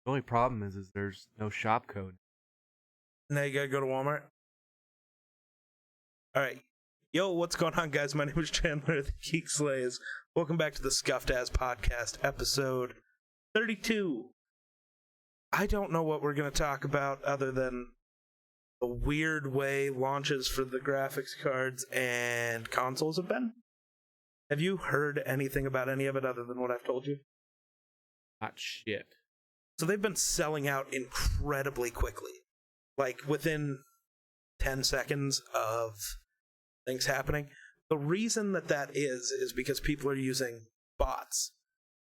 The only problem is there's no shop code. Now you gotta go to Walmart. Alright. Yo, what's going on, guys? My name is Chandler, the Geek Slays. Welcome back to the Scuffed Ass Podcast, episode 32. I don't know what we're gonna talk about other than the weird way launches for the graphics cards and consoles have been. Have you heard anything about any of it other than what I've told you? Not shit. So they've been selling out incredibly quickly. Like within 10 seconds of things happening. The reason that is because people are using bots.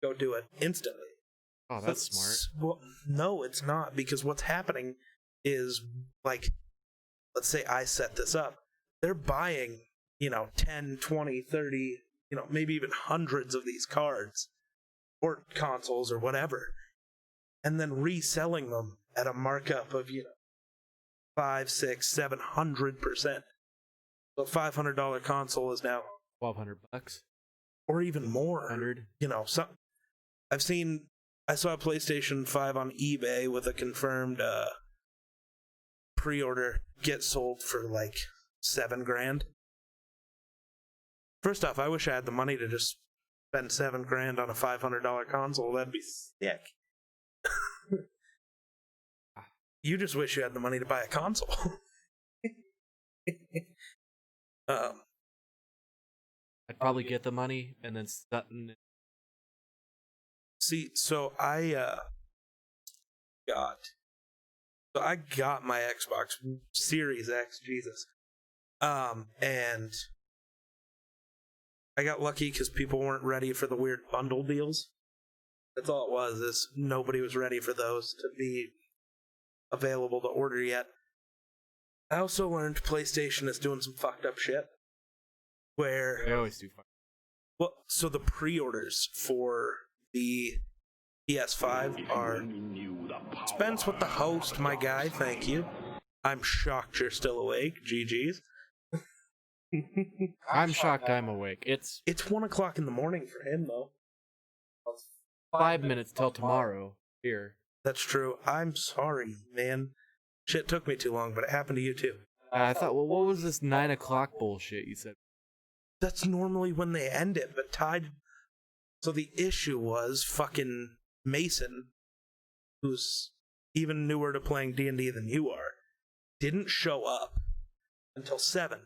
Go do it instantly. Oh, that's smart. Well, no, it's not, because what's happening is, like, let's say I set this up. They're buying, 10, 20, 30, maybe even hundreds of these cards or consoles or whatever, and then reselling them at a markup of, 5, 6, 700%. So a $500 console is now $1,200, or even more. 100. I saw a PlayStation 5 on eBay with a confirmed pre-order get sold for like $7,000. First off, I wish I had the money to just spend $7,000 on a $500 console. That'd be sick. You just wish you had the money to buy a console. I'd probably get the money and then Sutton. See, so I got my Xbox Series X, Jesus. And I got lucky because people weren't ready for the weird bundle deals. That's all it was, is nobody was ready for those to be available to order yet. I also learned PlayStation is doing some fucked up shit. Where They always do fun. Well, so the pre-orders for the PS5 are... Spence with the host, my guy, thank you. I'm shocked you're still awake, GG's. I'm shocked I'm awake. It's 1 o'clock in the morning for him, though. 5 minutes till tomorrow here. That's true. I'm sorry, man. Shit took me too long, but it happened to you too. I thought, well, what was this 9 o'clock bullshit you said? That's normally when they end it, but Tide... So the issue was fucking Mason, who's even newer to playing D&D than you are, didn't show up until 7.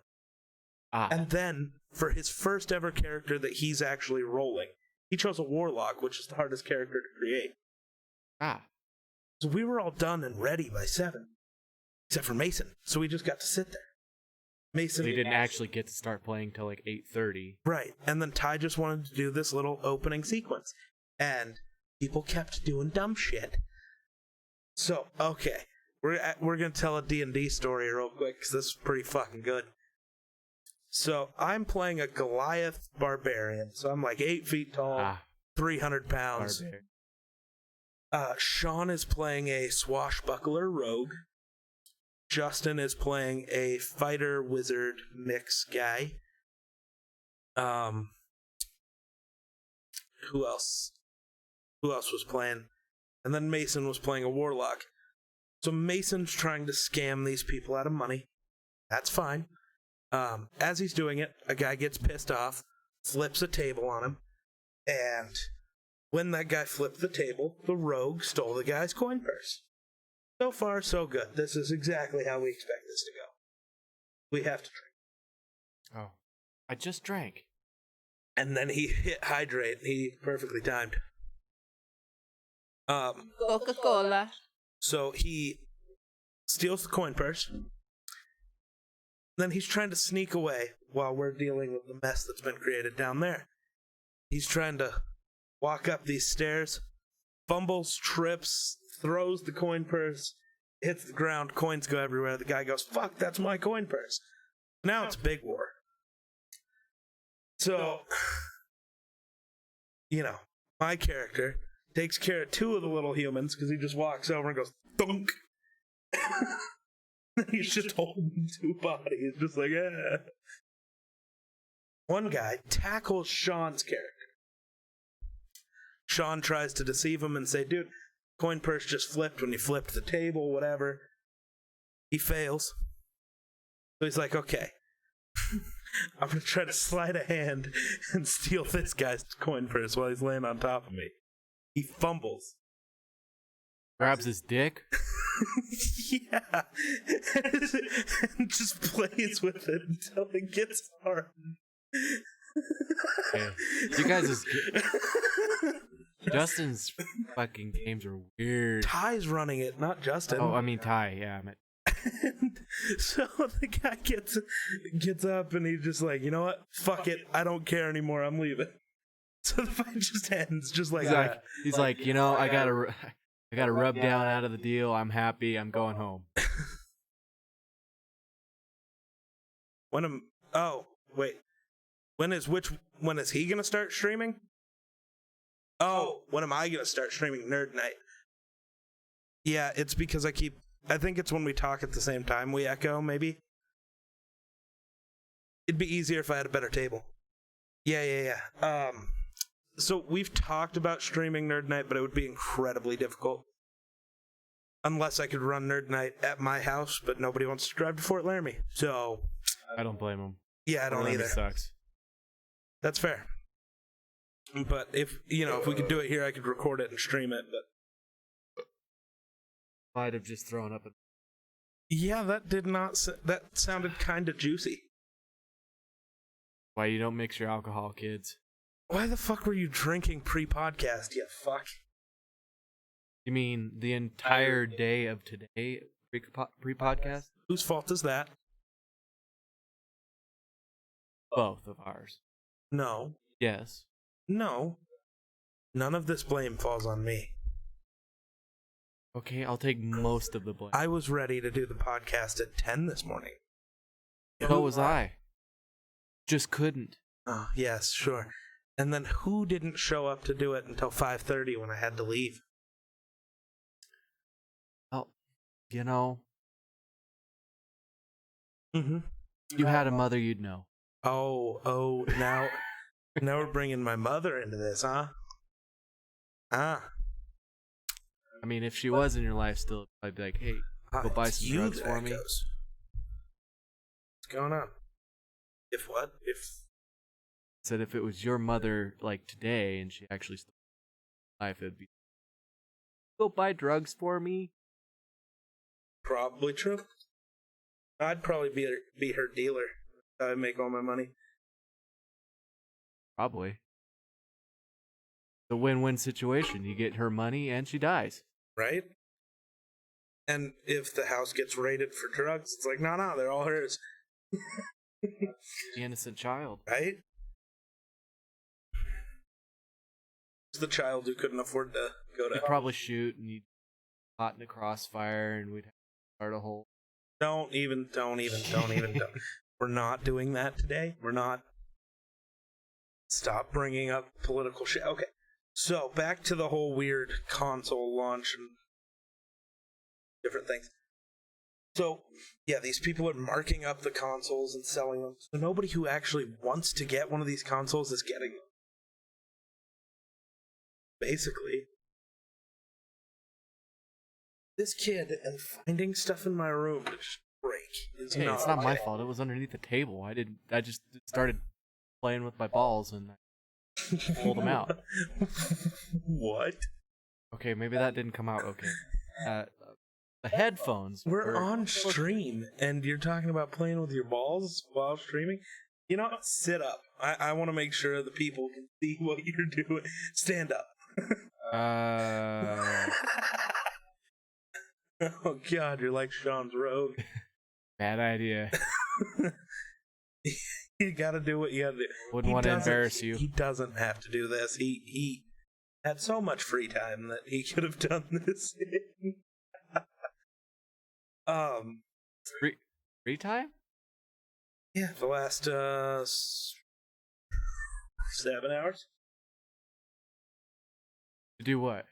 And then, for his first ever character that he's actually rolling, he chose a Warlock, which is the hardest character to create. So we were all done and ready by 7. Except for Mason. So we just got to sit there. Mason... They didn't actually get to start playing till like 8:30. Right. And then Ty just wanted to do this little opening sequence. And people kept doing dumb shit. So, okay. We're going to tell a D&D story real quick, because this is pretty fucking good. So, I'm playing a Goliath Barbarian. So I'm like 8 feet tall, 300 pounds. Sean is playing a Swashbuckler Rogue. Justin is playing a Fighter Wizard mix guy. Who else? Who else was playing? And then Mason was playing a Warlock. So Mason's trying to scam these people out of money. That's fine. As he's doing it, a guy gets pissed off, flips a table on him, and when that guy flipped the table, the rogue stole the guy's coin purse. So far, so good. This is exactly how we expect this to go. We have to drink. Oh. I just drank. And then he hit hydrate. He perfectly timed. Coca-Cola. So he steals the coin purse. Then he's trying to sneak away while we're dealing with the mess that's been created down there. He's trying to walk up these stairs, fumbles, trips, throws the coin purse, hits the ground, coins go everywhere. The guy goes, "Fuck, that's my coin purse." Now it's big war. So, my character takes care of 2 of the little humans because he just walks over and goes, thunk. He's just holding 2 bodies, just like, eh. One guy tackles Sean's character. Sean tries to deceive him and say, "Dude, Coin purse just flipped when you flipped the table, whatever. He fails. So he's like, okay, I'm going to try to sleight of hand and steal this guy's coin purse while he's laying on top of me. He fumbles. Grabs his dick. Yeah. And just plays with it until it gets hard. Okay. You guys is Justin's fucking games are weird. Ty's running it, not Justin. Oh, I mean Ty. Yeah, I meant. And so the guy gets up and he's just like, you know what? Fuck it. I don't care anymore. I'm leaving. So the fight just ends just like that. He's like, you know, I gotta rub down out of the deal. I'm happy. I'm going home. When is he gonna start streaming? Oh, when am I gonna start streaming Nerd Night? Yeah, it's because I think it's when we talk at the same time we echo, maybe. It'd be easier if I had a better table. Yeah. So we've talked about streaming Nerd Night, but it would be incredibly difficult. Unless I could run Nerd Night at my house, but nobody wants to drive to Fort Laramie. So I don't blame him. Yeah, I don't either. Sucks. That's fair. But if we could do it here, I could record it and stream it, but Might have just thrown up. yeah, that sounded kind of juicy. Why you don't mix your alcohol, kids? Why the fuck were you drinking pre-podcast, you fuck? You mean the entire day of today pre-podcast? Whose fault is that? Both of ours. No. Yes. No. None of this blame falls on me. Okay, I'll take most of the blame. I was ready to do the podcast at 10 this morning. So was I. Just couldn't. Oh, yes, sure. And then who didn't show up to do it until 5:30 when I had to leave? Oh, you know. Mm-hmm. You had a mother you'd know. Oh, now we're bringing my mother into this, huh? Ah. I mean, if she was in your life still, I'd be like, hey, go buy some drugs for me. What's going on? If what? Said if it was your mother, like today, and she actually still alive, it'd be, go buy drugs for me. Probably true. I'd probably be her dealer. I'd make all my money. Probably. It's a win-win situation. You get her money and she dies. Right? And if the house gets raided for drugs, it's like, no, they're all hers. The innocent child. Right? It's the child who couldn't afford to go to... You'd probably shoot and you'd caught in a crossfire and we'd have to start a whole... Don't even. We're not doing that today. We're not. Stop bringing up political shit. Okay. So, back to the whole weird console launch and different things. So, yeah, these people are marking up the consoles and selling them. So nobody who actually wants to get one of these consoles is getting them. Basically. This kid and finding stuff in my room to break is Hey, it's not my fault. It was underneath the table. I just started playing with my balls and I pulled them out. What? Okay, maybe that didn't come out okay. The headphones. We're on stream, and you're talking about playing with your balls while streaming? You know, sit up. I want to make sure the people can see what you're doing. Stand up. Oh, God, you're like Sean's rogue. Bad idea. You gotta do what you gotta do. Wouldn't want to embarrass you. He doesn't have to do this. He had so much free time that he could have done this. Free time? Yeah, the last 7 hours. To do what?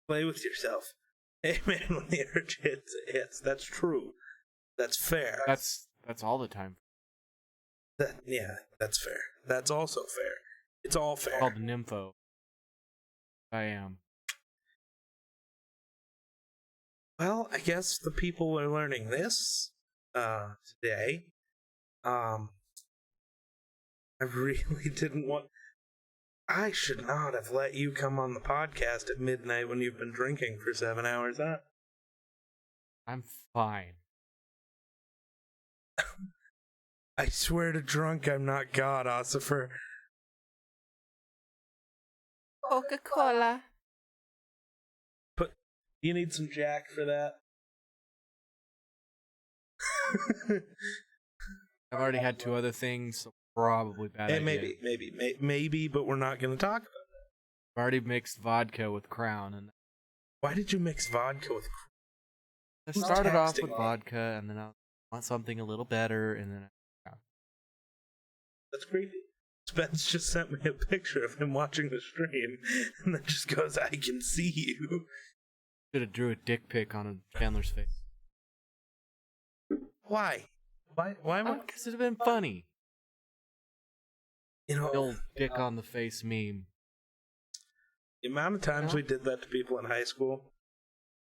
Play with yourself. Hey man, when the urge hits, it hits. That's true. That's fair. That's all the time. Yeah, that's fair. That's also fair. It's all fair. It's called the nympho. I am. Well, I guess the people are learning this today. I really didn't want. I should not have let you come on the podcast at midnight when you've been drinking for 7 hours, huh? I'm fine. I swear to drunk I'm not God, Ossifer. Coca-Cola. You need some Jack for that? I've already had 2 other things, so probably bad idea. Maybe, but we're not going to talk about it. I've already mixed vodka with Crown, and Why did you mix vodka with... I Who's started off texting with me? vodka, and then I want something a little better, and then That's creepy. Spence just sent me a picture of him watching the stream, and then just goes, I can see you. should have drew a dick pic on Chandler's face. Why? Why am I... Because it'd have been funny. You know, The old dick on the face meme. the amount of times we did that to people in high school,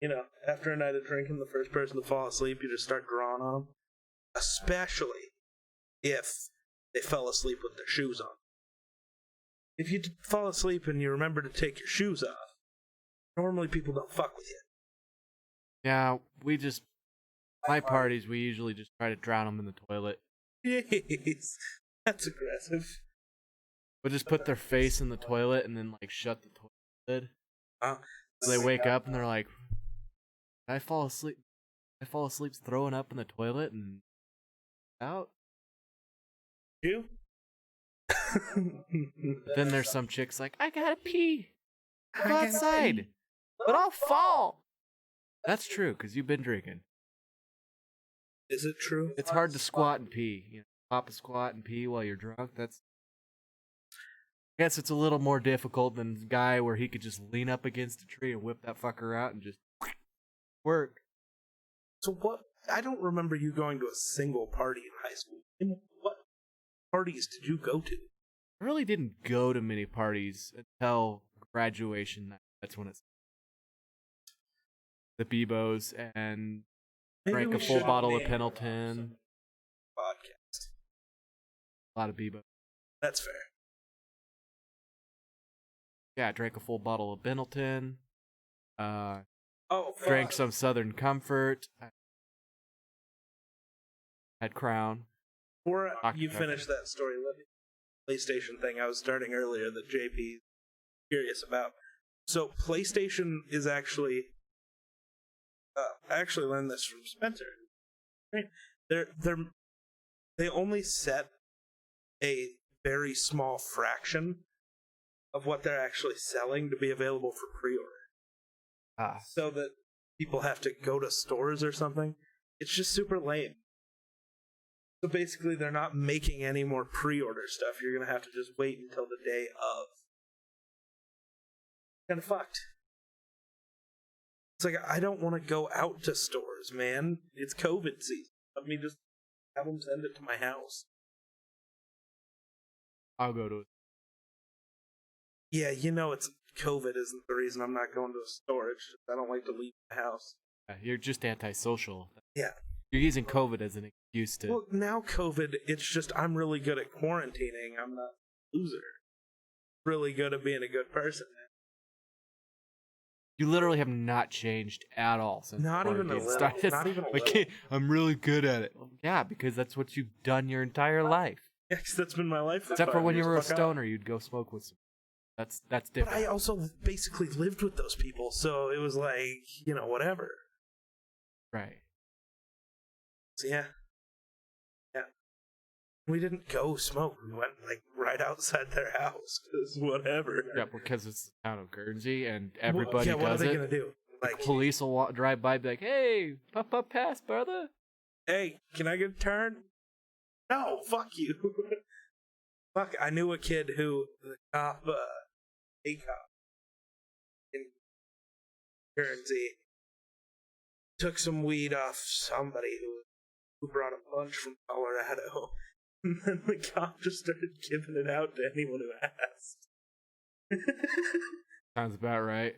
you know, after a night of drinking, the first person to fall asleep, you just start drawing on them. Especially if they fell asleep with their shoes on. If you fall asleep and you remember to take your shoes off, normally people don't fuck with you. Yeah, my parties, we usually just try to drown them in the toilet. Jeez, that's aggressive. We'll just put their face in the toilet and then, like, shut the toilet lid. So they wake up and they're like, Did I fall asleep? I fall asleep throwing up in the toilet and out? You? But then there's some chicks like, I gotta pee. Go outside. But I'll fall. That's true, because you've been drinking. Is it true? It's hard to squat and pee. You know, pop a squat and pee while you're drunk. I guess it's a little more difficult than the guy where he could just lean up against a tree and whip that fucker out and just work. So what? I don't remember you going to a single party in high school. What parties did you go to? I really didn't go to many parties until graduation night. That's when it's the Bebos and Maybe drank we a full should bottle of name Pendleton. Podcast. A lot of Bebo. That's fair. Yeah, I drank a full bottle of Pendleton. Oh, Drank some Southern Comfort. Had Crown. Before Hockey you cover. finish that story, let me PlayStation thing I was starting earlier that JP's curious about. So PlayStation is actually I actually learned this from Spencer. Right? They only set a very small fraction of what they're actually selling to be available for pre-order. So that people have to go to stores or something. It's just super lame. So basically, they're not making any more pre-order stuff. You're going to have to just wait until the day of. Kind of fucked. It's like, I don't want to go out to stores, man. It's COVID season. Let me just have them send it to my house. I'll go to it. Yeah, you know it's COVID isn't the reason I'm not going to a store. It's just I don't like to leave my house. Yeah, you're just antisocial. Yeah. You're using COVID as an excuse to. Well, now COVID, it's just I'm really good at quarantining. I'm not a loser. Really good at being a good person, man. You literally have not changed at all since Not even a quarantine little. started. Not even a Like, little. I'm really good at it. Yeah, because that's what you've done your entire life. Yeah, 'cause that's been my life. Except for when you were a Fuck off. stoner, you'd go smoke with some. That's But different. I also basically lived with those people, so it was like, you know, whatever. Right. So yeah. We didn't go smoke. We went like right outside their house, 'cause whatever. Yeah, because it's the town of Guernsey and everybody yeah, what are does they it. gonna do? Like, Police will drive by and be like, hey, puff pass, brother. hey, can I get a turn? No, fuck you. Fuck, I knew a kid who the cop, a cop in Guernsey took some weed off somebody who brought a bunch from Colorado. And then the cop just started giving it out to anyone who asked. Sounds about right.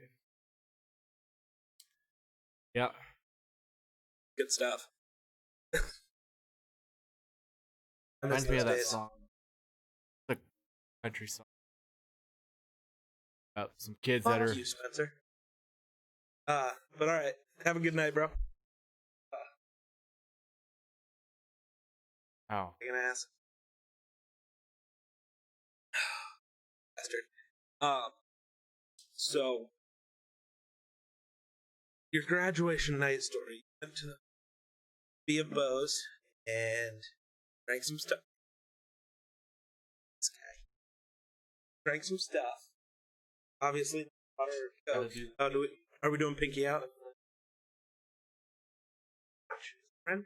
Yeah. Good stuff. Reminds me of that song. The country song. About some kids that are. You, Spencer. But alright. Have a good night, bro. Oh. I'm gonna ask. Bastard. So your graduation night story. You went to B of Bo's and drank some stuff. This guy drank some stuff. Obviously, water or Coke. Are we doing pinky out? Friend?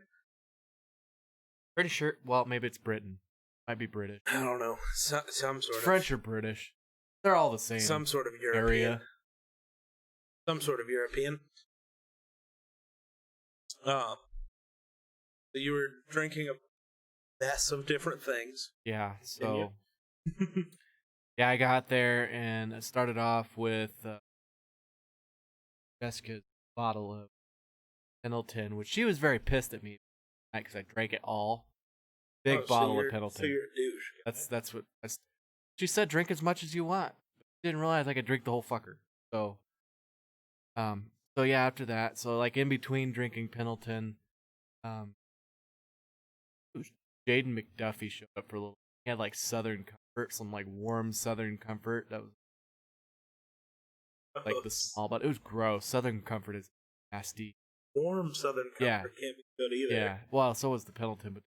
Pretty sure. Well, maybe it's Britain. Might be British. I don't know. Some sort of French or British. They're all the same. Some sort of European. Area. Some sort of European. So you were drinking a mess of different things. Yeah. So. Yeah, I got there and I started off with Jessica's bottle of Pendleton, which she was very pissed at me because I drank it all. Big bottle of Pendleton. So you're a douche. That's what she said. Drink as much as you want. Didn't realize I could drink the whole fucker. So yeah. After that, so like in between drinking Pendleton, Jaden McDuffie showed up for a little. He had like Southern Comfort, some like warm Southern Comfort that was like the small, but it was gross. Southern Comfort is nasty. Warm Southern Comfort can't be good either. Yeah, well, so was the Pendleton, but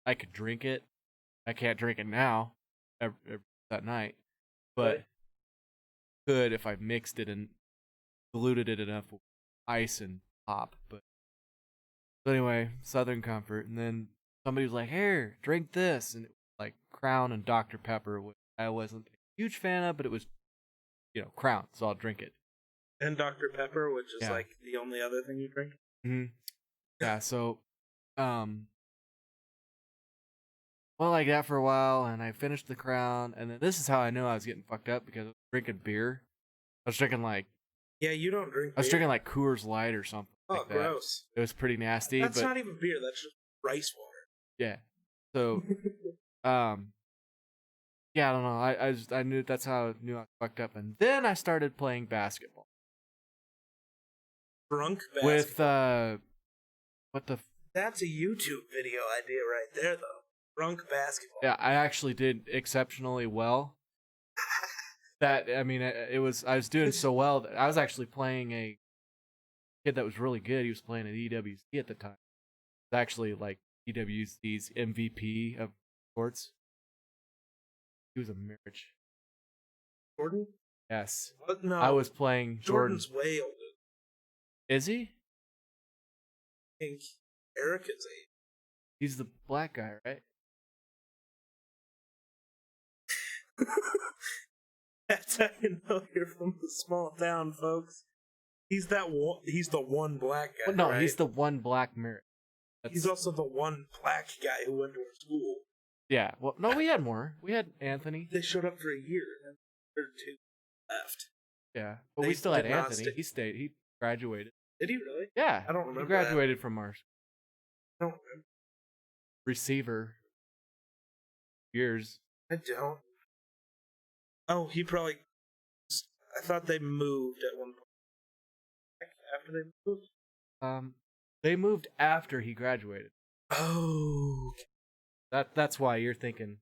I could drink it. I can't drink it now, that night, but could if I mixed it and diluted it enough with ice and pop. But anyway, Southern Comfort, and then somebody was like, "Here, drink this," and it was like Crown and Dr. Pepper, which I wasn't a huge fan of, but it was, Crown, so I'll drink it. And Dr. Pepper, which is like the only other thing you drink. Mm-hmm. Yeah. So, well, like that for a while, and I finished the Crown, and then this is how I knew I was getting fucked up because I was drinking beer. I was drinking like. Yeah, you don't drink. I was drinking like Coors Light or something. Oh, like that. Gross! It was pretty nasty. That's not even beer. That's just rice water. Yeah. So, yeah, I don't know. I knew that's how I knew I was fucked up, and then I started playing basketball. Drunk basketball. With what the? That's a YouTube video idea right there, though. Drunk basketball. Yeah, I actually did exceptionally well. I was doing so well that I was actually playing a kid that was really good. He was playing at EWC at the time. It was actually like EWC's MVP of sports. He was a marriage. Jordan? Yes. What? No. I was playing Jordan. Jordan's way older. Is he? I think Erica's age. He's the black guy, right? That's how you know you're from the small town, folks. He's that one. He's the one black guy. Well, no, right? he's the one black marriage. He's also the one black guy who went to our school. Yeah. Well, no, we had more. We had Anthony. They showed up for a year, and there were two left. Yeah, but we still had Anthony. He stayed. He graduated. Did he really? Yeah. I don't remember. He graduated from our I don't remember. receiver. Years. I don't. Oh, he probably. I thought they moved at one point. After they moved. They moved after he graduated. Oh. That's why you're thinking.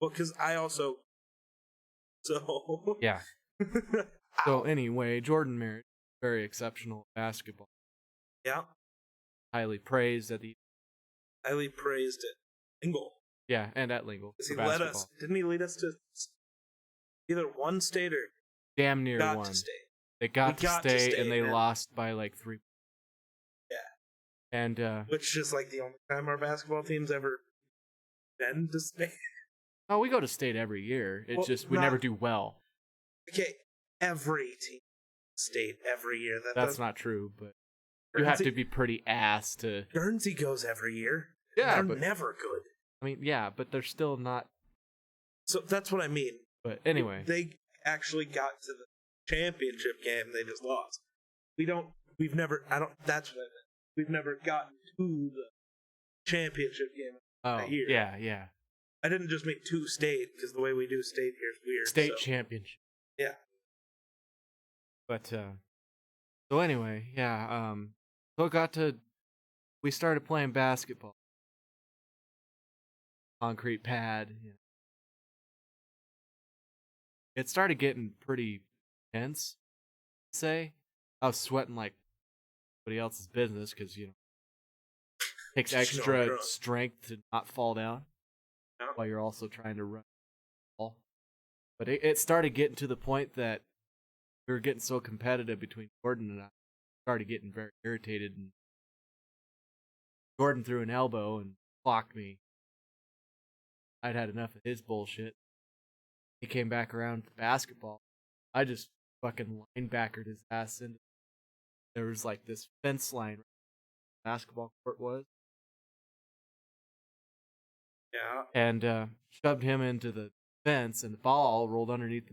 Well, because I also. So. Yeah. So anyway, Jordan Merritt, very exceptional at basketball. Yeah. Highly praised at the. Highly praised at Lingle. Yeah, and at Lingle. He led us. Didn't he lead us to either one state or damn near got one? To stay. They got to stay, and they lost by like 3. Yeah. And which is like the only time our basketball team's ever been to state. Oh, we go to state every year. It's just we never do well. Okay, every team state every year. That's not true, but Guernsey, you have to be pretty ass to. Guernsey goes every year. Yeah, they're never good. I mean, yeah, but they're still not. So that's what I mean. But anyway, they actually got to the championship game. They just lost. We've never. I don't. That's what I meant. we've never gotten to the championship game that year. Yeah. I didn't just mean to state, because the way we do state here is weird. State championship. Yeah. But, so anyway, yeah, so we started playing basketball. Concrete pad. You know. It started getting pretty tense, I'd say. I was sweating like somebody else's business because, it takes extra strength to not fall down while you're also trying to run the ball. But it started getting to the point that we were getting so competitive between Jordan and I. Started getting very irritated, and Jordan threw an elbow and clocked me. I'd had enough of his bullshit. He came back around to basketball. I just fucking linebackered his ass into. There was like this fence line where the basketball court was. Yeah. And shoved him into the fence, and the ball rolled underneath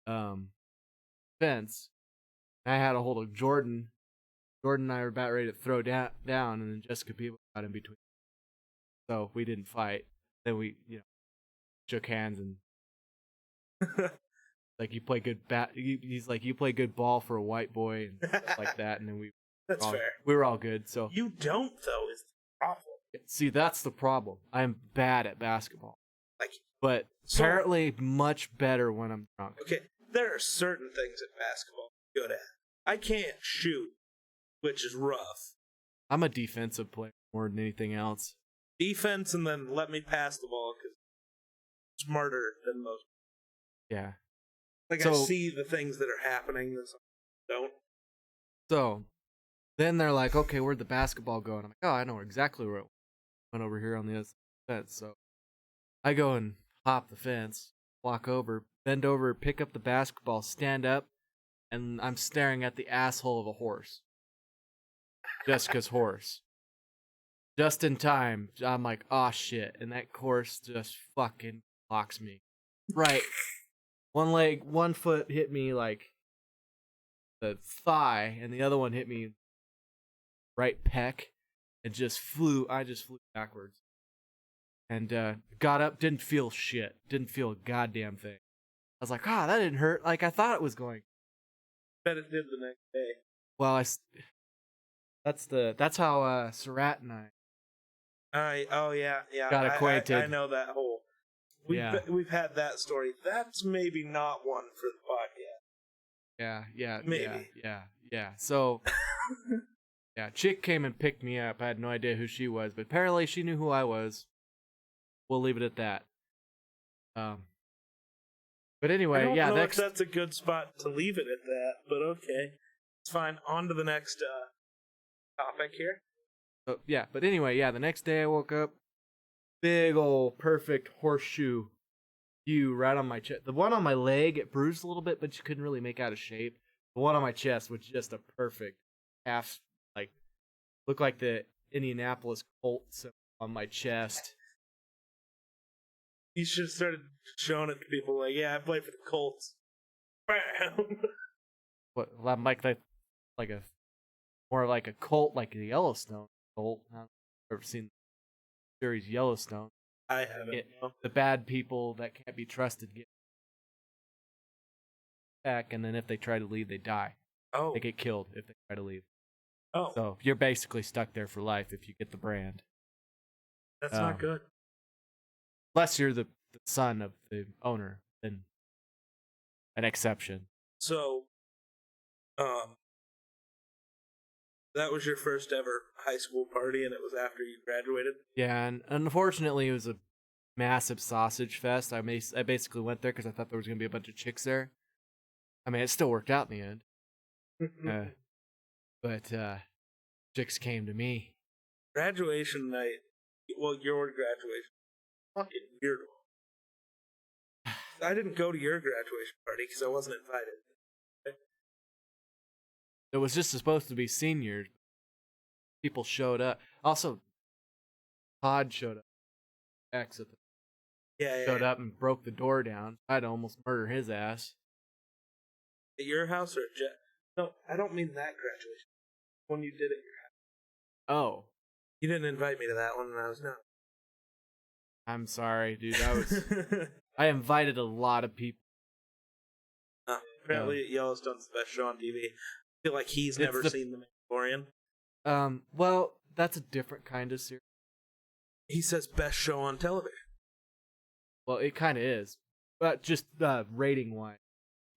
the fence. I had a hold of Jordan. Jordan and I were about ready to throw down, and then Jessica Peeble got in between. So we didn't fight. Then we, shook hands and like you play good he's like, you play good ball for a white boy and stuff like that, and then That's fair. We were all good. So you don't though is the problem. See, that's the problem. I'm bad at basketball. But So- apparently much better when I'm drunk. Okay, there are certain things at basketball I'm good at. I can't shoot, which is rough. I'm a defensive player more than anything else. Defense, and then let me pass the ball because I'm smarter than most. Yeah. I So- see the things that are happening that some don't. So then they're like, okay, where'd the basketball go? And I'm like, oh, I know exactly where it went, over here on the other side of the fence. So I go and hop the fence, walk over, bend over, pick up the basketball, stand up, and I'm staring at the asshole of a horse. Jessica's horse. Just in time, I'm like, oh shit. And that horse just fucking locks me. Right. One foot hit me like the thigh, and the other one hit me right pec, and I just flew backwards. And got up, didn't feel shit. Didn't feel a goddamn thing. I was like, that didn't hurt. Like I thought it was going. Bet it did the next day. Well, that's how Surratt and I got acquainted. I know that whole. We've had that story. That's maybe not one for the podcast. Yeah. Maybe. Yeah. So, yeah, chick came and picked me up. I had no idea who she was, but apparently she knew who I was. We'll leave it at that. But anyway, I don't know next. if that's a good spot to leave it at that, but okay, it's fine. On to the next topic here. But anyway, the next day I woke up, big old perfect horseshoe right on my chest. The one on my leg, it bruised a little bit, but you couldn't really make out a shape. The one on my chest was just a perfect half, looked like the Indianapolis Colts on my chest. You should have started showing it to people like, yeah, I play for the Colts. Bam! What, more like a Colt, like the Yellowstone Colt. I've never seen the series Yellowstone. I haven't. The bad people that can't be trusted get back, and then if they try to leave, they die. Oh. They get killed if they try to leave. Oh. So you're basically stuck there for life if you get the brand. That's not good. Unless you're the son of the owner, then an exception. So, that was your first ever high school party, and it was after you graduated? Yeah, and unfortunately, it was a massive sausage fest. I basically went there because I thought there was going to be a bunch of chicks there. I mean, it still worked out in the end. But chicks came to me. Graduation night. Well, your graduation. Fucking weird one. I didn't go to your graduation party because I wasn't invited. It was just supposed to be seniors. People showed up. Also, Todd showed up. Showed up and broke the door down. I'd almost murder his ass. At your house or at No, I don't mean that graduation. When you did at your house. Oh, You didn't invite me to that one, and I was no. I'm sorry, dude. I invited a lot of people. Apparently, Yellowstone's the best show on TV. I feel like he's never seen The Mandalorian. Well, that's a different kind of series. He says best show on television. Well, it kind of is, but just rating wise,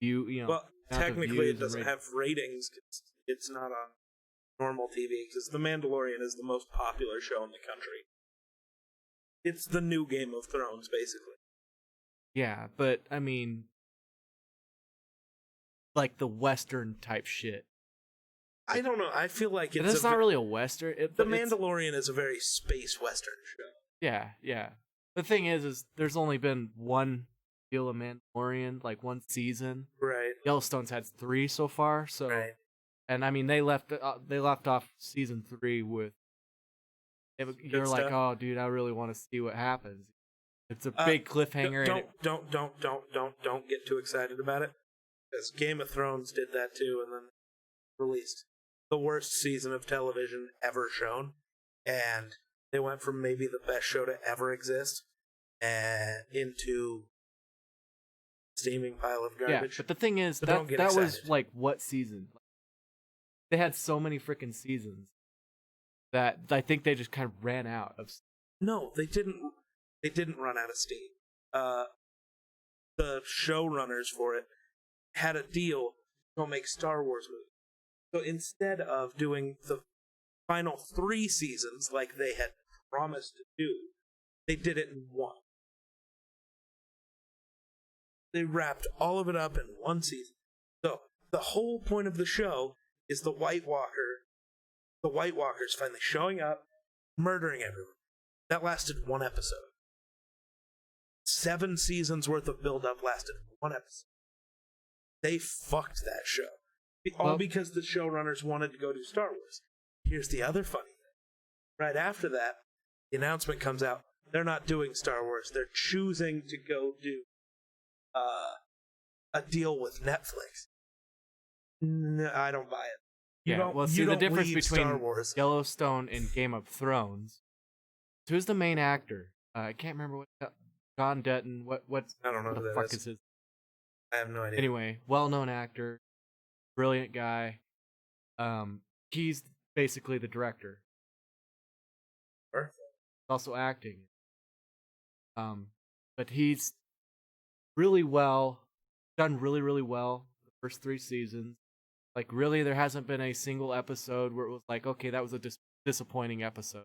you know. Well, technically, it doesn't have ratings. It's not on normal TV because The Mandalorian is the most popular show in the country. It's the new Game of Thrones, basically. Yeah, but I mean, like the Western type shit. I don't know. I feel like it's not really a Western. The Mandalorian is a very space Western show. Yeah, yeah. The thing is there's only been one deal of Mandalorian, like one season. Right. Yellowstone's had 3 so far, so. Right. And I mean, they left off season 3 with. You're like, oh, dude, I really want to see what happens. It's a big cliffhanger. Don't get too excited about it, because Game of Thrones did that too, and then released the worst season of television ever shown, and they went from maybe the best show to ever exist, and into steaming pile of garbage. Yeah, but the thing is, that was like what season? They had so many freaking seasons that I think they just kind of ran out of. No, they didn't. They didn't run out of steam. The showrunners for it had a deal to go make Star Wars movies. So instead of doing the final 3 seasons like they had promised to do, they did it in one. They wrapped all of it up in one season. So the whole point of the show is the White Walkers finally showing up, murdering everyone. That lasted 1 episode. 7 seasons worth of build-up lasted 1 episode. They fucked that show. All because the showrunners wanted to go do Star Wars. Here's the other funny thing. Right after that, the announcement comes out. They're not doing Star Wars. They're choosing to go do a deal with Netflix. No, I don't buy it. The difference between Yellowstone and Game of Thrones. Who's the main actor? I can't remember what. John Dutton. What's I don't know what who the that fuck is. is his. I have no idea. Anyway, well-known actor, brilliant guy. He's basically the director. Sure. Also acting. But he's really done really well the first 3 seasons. Like, really, there hasn't been a single episode where it was like, okay, that was a disappointing episode.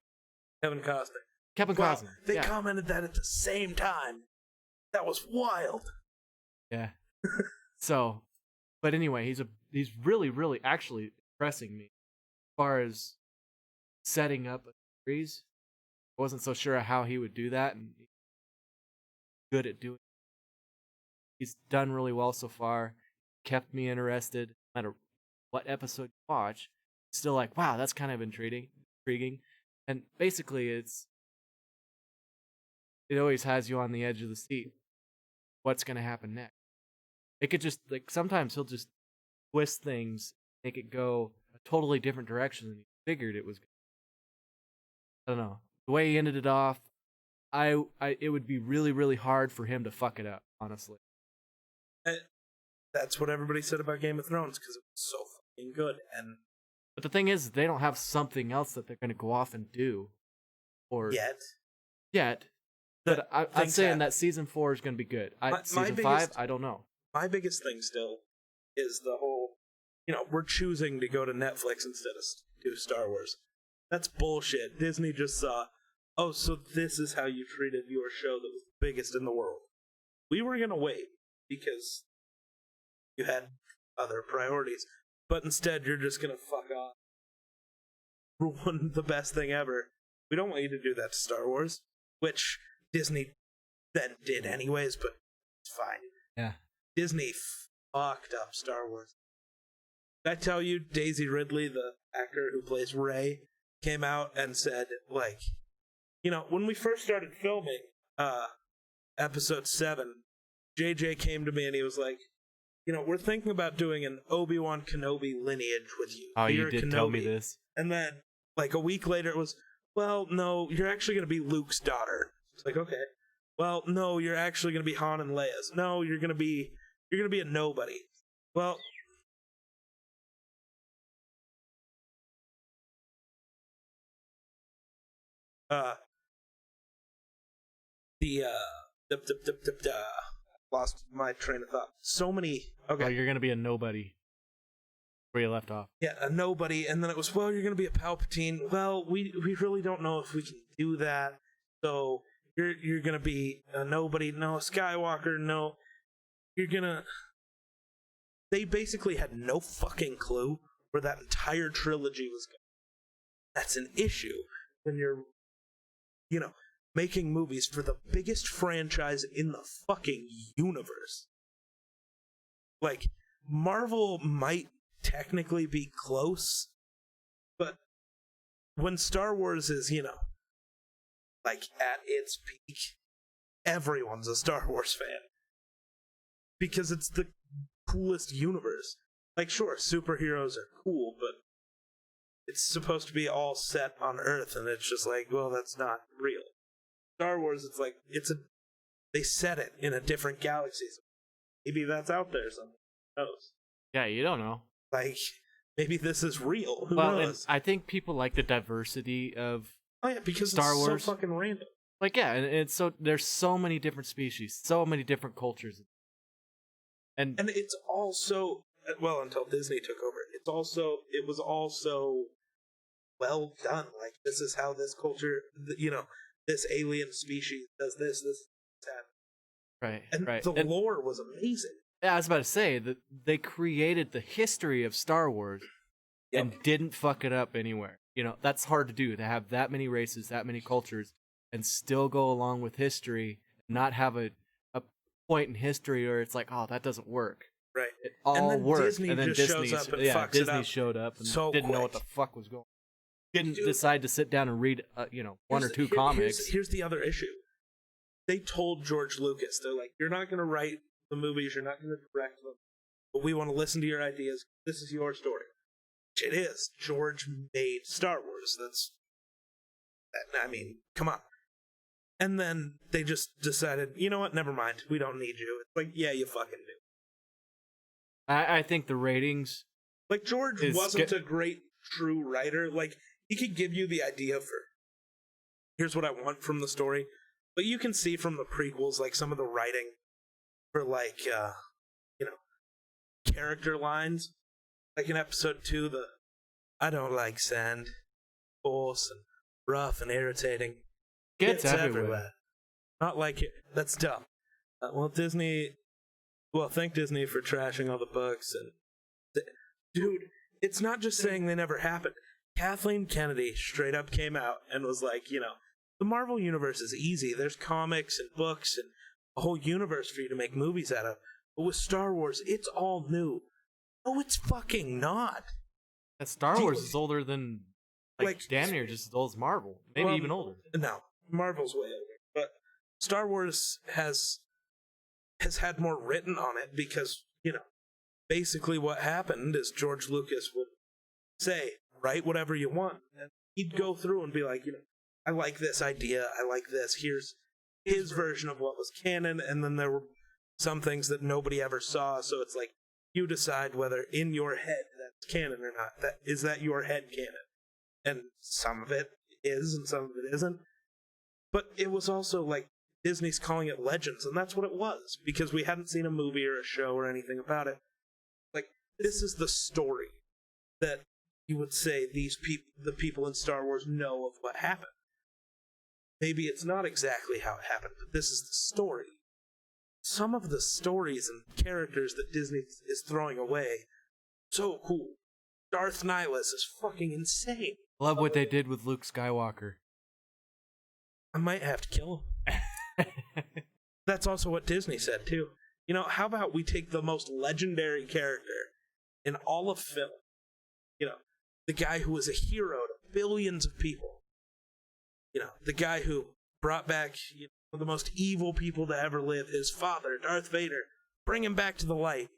Kevin Costner. Costner. They commented that at the same time. That was wild. Yeah. So, but anyway, he's really actually impressing me as far as setting up a series. I wasn't so sure how he would do that, and he's good at doing it. He's done really well so far. Kept me interested. No matter what episode you watch, still like, wow, that's kind of intriguing. And basically, it always has you on the edge of the seat. What's going to happen next? It could just, like, sometimes he'll just twist things, make it go a totally different direction than you figured it was going to. I don't know. The way he ended it off, it would be really hard for him to fuck it up, honestly. That's what everybody said about Game of Thrones, because it was so fucking good. But the thing is, they don't have something else that they're going to go off and do. Yet. But I'm saying that season 4 is going to be good. Season 5, I don't know. My biggest thing still is the whole, we're choosing to go to Netflix instead of do Star Wars. That's bullshit. Disney just saw, oh, so this is how you treated your show that was the biggest in the world. We were going to wait because you had other priorities. But instead, you're just going to fuck off. Ruin the best thing ever. We don't want you to do that to Star Wars, which Disney then did anyways, but it's fine. Yeah. Disney fucked up Star Wars. Did I tell you Daisy Ridley, the actor who plays Rey, came out and said, like, when we first started filming episode 7, JJ came to me and he was like, we're thinking about doing an Obi-Wan Kenobi lineage with you. Oh, you did Kenobi. tell me this. And then, like a week later, it was, well, no, you're actually going to be Luke's daughter. It's like, okay. Well, no, you're actually going to be Han and Leia's. No, you're going to be a nobody. Well, lost my train of thought. So many. Okay. Oh, you're gonna be a nobody. Where you left off. Yeah, a nobody, and then it was, well, you're gonna be a Palpatine. Well, we really don't know if we can do that. So you're gonna be a nobody. No, a Skywalker. No, you're gonna. They basically had no fucking clue where that entire trilogy was going. That's an issue when you're, making movies for the biggest franchise in the fucking universe. Like, Marvel might technically be close, but when Star Wars is, like at its peak, everyone's a Star Wars fan. Because it's the coolest universe. Like, sure, superheroes are cool, but it's supposed to be all set on Earth, and it's just like, well, that's not real. Star Wars, it's like, they set it in a different galaxy. Maybe that's out there somewhere. Who knows? Yeah, you don't know. Like, maybe this is real. Who well, knows? And I think people like the diversity of because Star it's Wars. So fucking random. Like, yeah, and it's so there's so many different species, so many different cultures, and it's also, well, until Disney took over, it was also well done. Like, this is how this culture, this alien species does this, that. Right, and right. The lore was amazing. Yeah, I was about to say that they created the history of Star Wars and didn't fuck it up anywhere. That's hard to do, to have that many races, that many cultures, and still go along with history, not have a point in history where it's like, oh, that doesn't work. Right. It all worked. Disney and then just Disney, shows up and fucks it up showed up and so didn't know what quick. the fuck was going on. Didn't decide to sit down and read, one or two comics. Here's the other issue. They told George Lucas, they're like, you're not going to write the movies, you're not going to direct them, but we want to listen to your ideas. This is your story. It is. George made Star Wars. Come on. And then they just decided, you know what, never mind. We don't need you. It's like, yeah, you fucking do. I think the ratings... Like, George wasn't a great true writer. Like, he could give you the idea for, here's what I want from the story. But you can see from the prequels, like, some of the writing for, like, character lines. Like in episode 2, I don't like sand, coarse and rough and irritating. Gets everywhere. Not like it. That's dumb. Thank Disney for trashing all the books. And dude, it's not just saying they never happened. Kathleen Kennedy straight up came out and was like, the Marvel Universe is easy. There's comics and books and a whole universe for you to make movies out of. But with Star Wars, it's all new. No, it's fucking not. That Star Wars is older than, like damn near just as old as Marvel. Maybe even older. No, Marvel's way older. But Star Wars has had more written on it because, basically what happened is George Lucas would say, write whatever you want. And he'd go through and be like, I like this idea, I like this, here's his version of what was canon, and then there were some things that nobody ever saw, so it's like, you decide whether in your head that's canon or not. Is that your head canon? And some of it is, and some of it isn't. But it was also like, Disney's calling it Legends, and that's what it was, because we hadn't seen a movie or a show or anything about it. Like, this is the story that you would say the people in Star Wars know of what happened. Maybe it's not exactly how it happened, but this is the story. Some of the stories and characters that Disney is throwing away, so cool. Darth Nihilus is fucking insane. Love what they did with Luke Skywalker. I might have to kill him. That's also what Disney said, too. How about we take the most legendary character in all of film? The guy who was a hero to billions of people. The guy who brought back one of the most evil people to ever live, his father, Darth Vader. Bring him back to the light.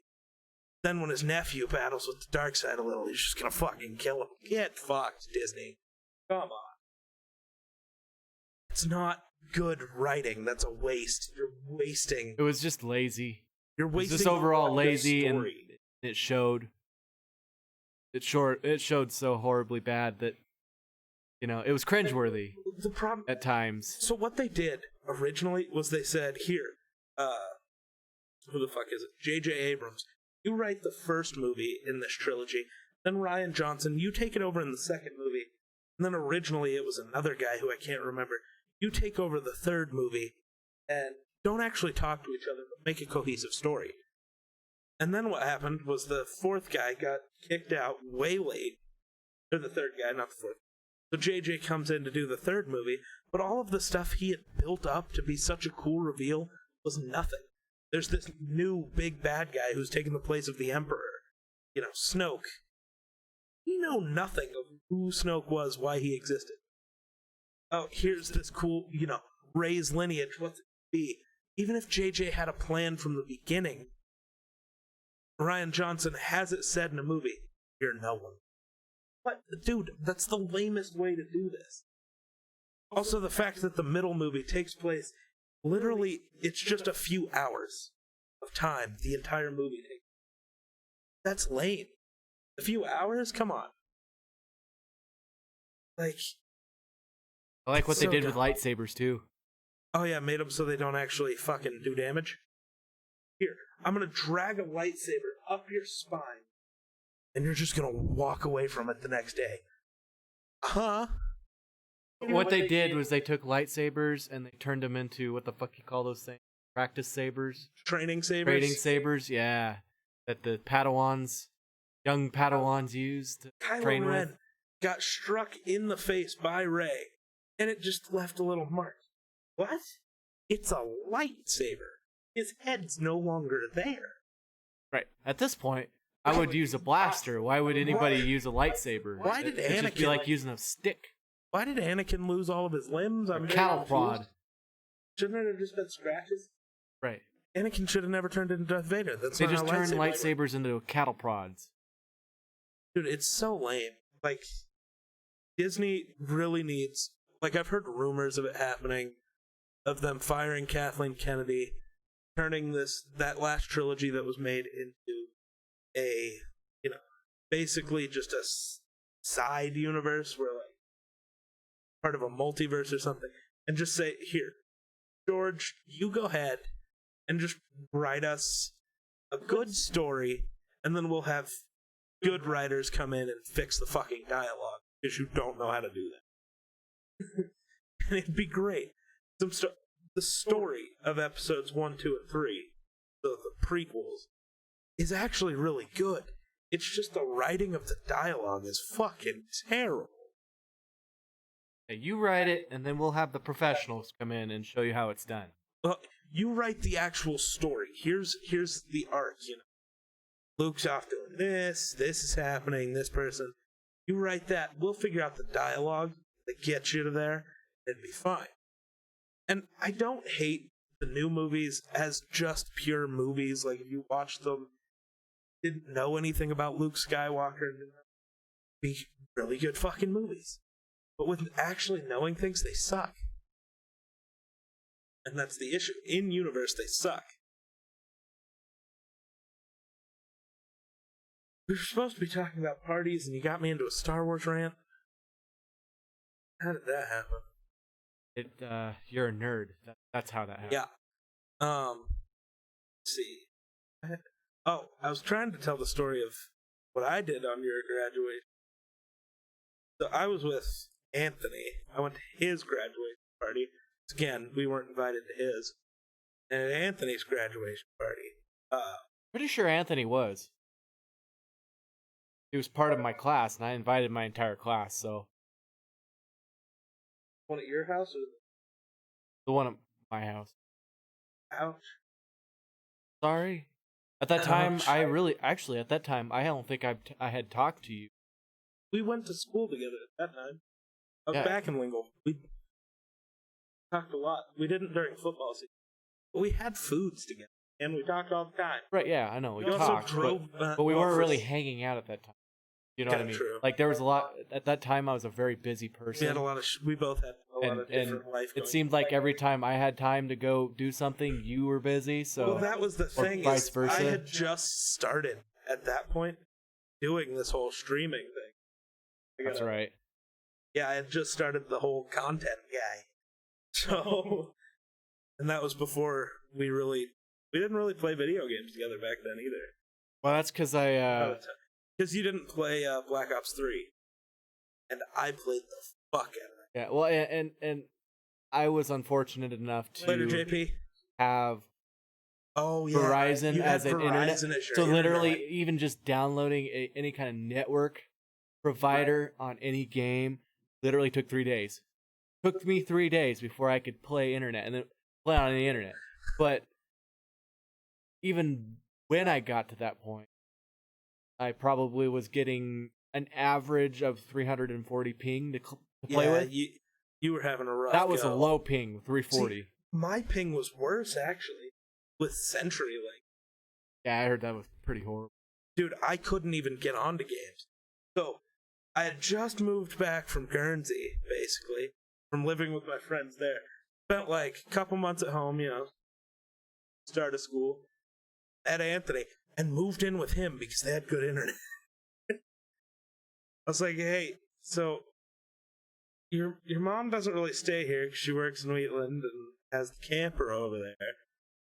Then when his nephew battles with the dark side a little, he's just gonna fucking kill him. Get fucked, Disney. Come on. It's not good writing. That's a waste. You're wasting. It was just lazy. You're It was wasting. just overall lazy, and story. it showed. It showed so horribly bad that, it was cringeworthy The problem at times. So what they did originally was they said, here, who the fuck is it? J.J. Abrams, you write the first movie in this trilogy, then Rian Johnson, you take it over in the second movie, and then originally it was another guy who I can't remember. You take over the third movie, and don't actually talk to each other, but make a cohesive story. And then what happened was the fourth guy got kicked out way late. Or the third guy, not the fourth. So JJ comes in to do the third movie, but all of the stuff he had built up to be such a cool reveal was nothing. There's this new big bad guy who's taken the place of the Emperor. Snoke. We know nothing of who Snoke was, why he existed. Oh, here's this cool, Rey's lineage, what's it be? Even if JJ had a plan from the beginning, Rian Johnson has it said in a movie, you're no one. What? Dude, that's the lamest way to do this. Also, the fact that the middle movie takes place, literally, it's just a few hours of time the entire movie takes. That's lame. A few hours? Come on. I like what they did with lightsabers, too. Oh yeah, made them so they don't actually fucking do damage. Here, I'm gonna drag a lightsaber up your spine, and you're just gonna walk away from it the next day. Huh? What they did was they took lightsabers and they turned them into, what the fuck you call those things? Practice sabers? Training sabers? Training sabers, yeah. That the young Padawans used to train Kylo Ren with. got struck in the face by Rey, and it just left a little mark. What? It's a lightsaber. His head's no longer there. Right. At this point, I would use a blaster. Why would anybody use a lightsaber? Why did It'd just be Anakin- like using a stick? Why did Anakin lose all of his limbs? I'm very Cattle confused. prod. Shouldn't it have just been scratches? Right. Anakin should have never turned into Darth Vader. That's They not just how turned lightsabers work. lightsabers into cattle prods. Dude, it's so lame. Disney really needs... I've heard rumors of it happening, of them firing Kathleen Kennedy, turning that last trilogy that was made into a, basically just a side universe where, part of a multiverse or something, and just say, here, George, you go ahead and just write us a good story, and then we'll have good writers come in and fix the fucking dialogue, because you don't know how to do that. And it'd be great. The story of episodes 1, 2, and 3, the prequels, is actually really good. It's just the writing of the dialogue is fucking terrible. Hey, you write it, and then we'll have the professionals come in and show you how it's done. Well, you write the actual story. Here's the arc, Luke's off doing this is happening, this person. You write that, we'll figure out the dialogue that gets you to there, it'd be fine. And I don't hate the new movies as just pure movies. If you watch them, didn't know anything about Luke Skywalker, be really good fucking movies. But with actually knowing things, they suck. And that's the issue. In universe, they suck. We were supposed to be talking about parties, and you got me into a Star Wars rant. How did that happen? You're a nerd. That's how that happened. Yeah. Let's see. I was trying to tell the story of what I did on your graduation. So I was with Anthony. I went to his graduation party. Again, we weren't invited to his. And at Anthony's graduation party, Pretty sure Anthony was. He was part of my class, and I invited my entire class, so... One at your house or The one at my house. ouch? Sorry. At that time, at that time, I don't think I had talked to you. We went to school together at that time. I was Yeah. back in Lingle. We talked a lot. We didn't during football season. But we had foods together, and we talked all the time. Right, yeah, I know. We also talked, drove but we weren't buses. really hanging out at that time. You know what I mean? True. Like there was a lot at that time. I was a very busy We person. had a lot of. We both had a lot of different life. It seemed like every time I had time to go do something, you were busy. So well, that was the thing. Vice versa. I had just started at that point doing this whole streaming thing. That's right. Yeah, I had just started the whole content guy. So, and that was before we didn't really play video games together back then either. Well, that's because because you didn't play Black Ops 3, and I played the fuck out of it. Yeah, well, and I was unfortunate enough to Later, JP. have Verizon as an internet. So literally, even just downloading any kind of network provider on any game literally took 3 days. Took me 3 days before I could play internet and then play on the internet. But even when I got to that point, I probably was getting an average of 340 ping to play with. You were having a rough That was go. a low ping, 340. See, my ping was worse, actually, with CenturyLink. Yeah, I heard that was pretty horrible. Dude, I couldn't even get onto games. So, I had just moved back from Guernsey, basically, from living with my friends there. Spent like a couple months at home, start of school, at Anthony, and moved in with him because they had good internet. I was like, hey, so your mom doesn't really stay here because she works in Wheatland and has the camper over there.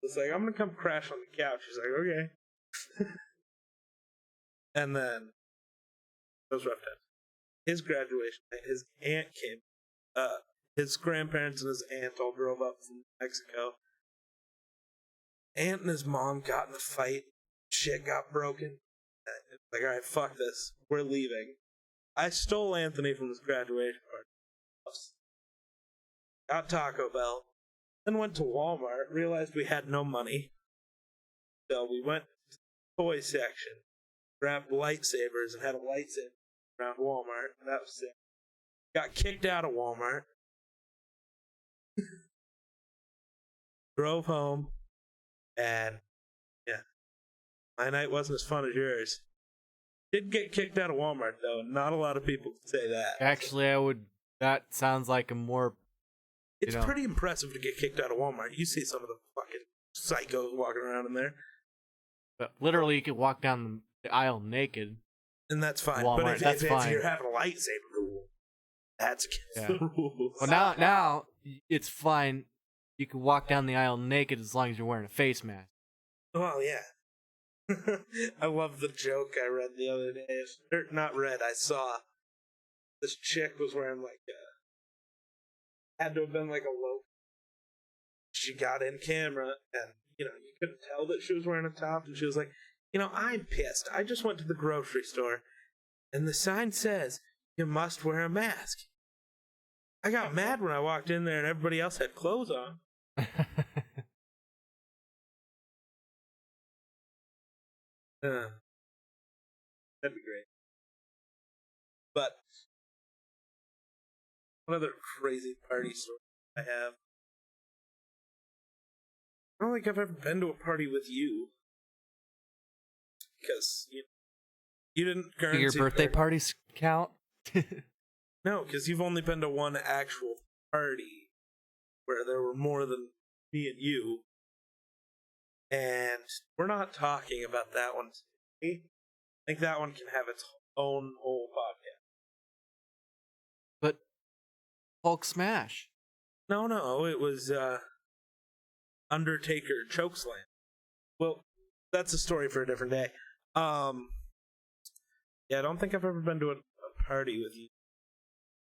It's like, I'm going to come crash on the couch. She's like, okay. And then, it was rough time. His graduation night, his aunt came. His grandparents and his aunt all drove up from Mexico. Aunt and his mom got in a fight. Shit got broken. Like, alright, fuck this. We're leaving. I stole Anthony from his graduation party. Got Taco Bell. Then went to Walmart. Realized we had no money. So we went to the toy section. Grabbed lightsabers and had a lightsaber around Walmart. That was it. Got kicked out of Walmart. Drove home. And, yeah. My night wasn't as fun as yours. Did get kicked out of Walmart, though. Not a lot of people say that. Actually, that sounds like a more... It's pretty impressive to get kicked out of Walmart. You see some of the fucking psychos walking around in there. But literally, you could walk down the aisle naked. And that's fine. Walmart, but if fine. you're having a lightsaber, that's against the rules. Well, now it's fine. You can walk down the aisle naked as long as you're wearing a face mask. Well, yeah. I love the joke I read the other day. Not read, I saw. This chick was wearing had to have been like a low. She got in camera and, you couldn't tell that she was wearing a top. And she was like, I'm pissed. I just went to the grocery store and the sign says, you must wear a mask. I got mad when I walked in there and everybody else had clothes on. That'd be great. But what other crazy party story I have? I don't think I've ever been to a party with you. Because, you didn't Do your birthday parties count? No, because you've only been to one actual party where there were more than me and you. And we're not talking about that one today. I think that one can have its own whole podcast. But Hulk Smash. No, it was Undertaker Chokeslam. Well, that's a story for a different day. Yeah, I don't think I've ever been to a party with you.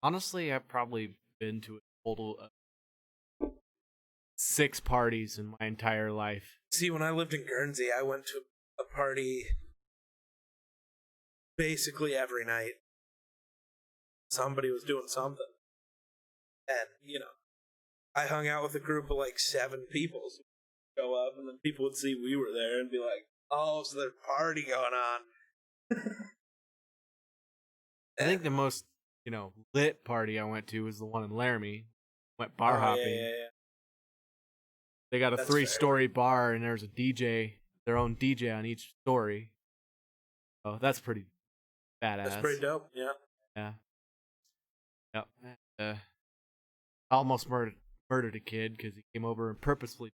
Honestly, I've probably been to a total of 6 parties in my entire life. See, when I lived in Guernsey, I went to a party basically every night. Somebody was doing something. And, I hung out with a group of like 7 people. So we'd go up, and then people would see we were there and be like, oh, so there's a party going on. I think the most, lit party I went to was the one in Laramie. Went bar hopping. Yeah. They got a That's 3-story bar, and there's a DJ, their own DJ on each story. Oh, that's pretty badass. That's pretty dope. Yeah. Yeah. Yep. I almost murdered a kid because he came over and purposefully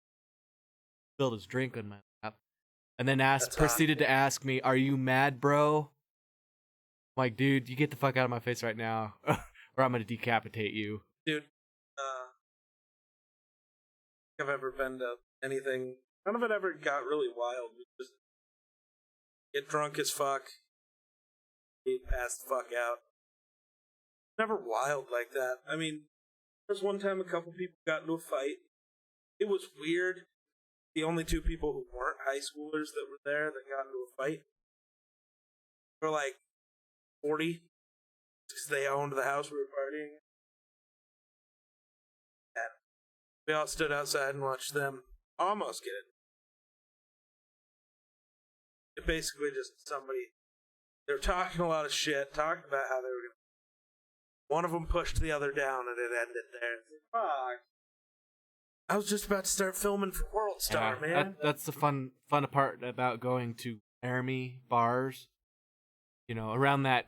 spilled his drink on my lap, and then proceeded to ask me, "Are you mad, bro?" I'm like, dude, you get the fuck out of my face right now, or I'm gonna decapitate you. Dude, if I've ever been to anything, none of it ever got really wild. We just get drunk as fuck, get passed the fuck out. Never wild like that. I mean, there was one time a couple people got into a fight. It was weird. The only two people who weren't high schoolers that were there that got into a fight were like 40 because they owned the house we were partying. And we all stood outside and watched them almost get it. It basically just somebody, they were talking a lot of shit, talking about how they were going to. One of them pushed the other down and it ended there. Fuck. I was just about to start filming for World Star, man. That's the fun part about going to Laramie bars. You know, around that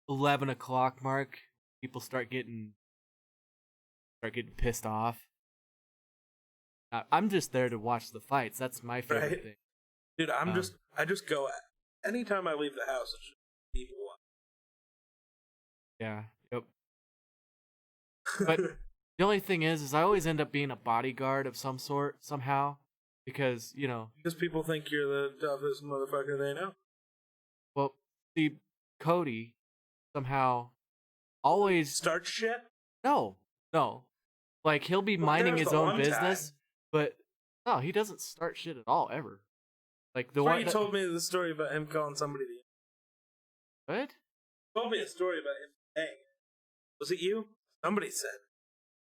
11 o'clock mark, people start getting pissed off. I'm just there to watch the fights. That's my favorite thing. Dude, I just go, anytime I leave the house, it's just people watch. Yeah, yep. But the only thing is I always end up being a bodyguard of some sort, somehow. Because, you know. Because people think you're the toughest motherfucker they know. Well, see, Cody somehow always start shit? No. Like, he'll be minding his own business, but no, he doesn't start shit at all, ever. Like, the one you told me the story about him calling somebody the. What? You told me a story about him saying. Was it you? Somebody said.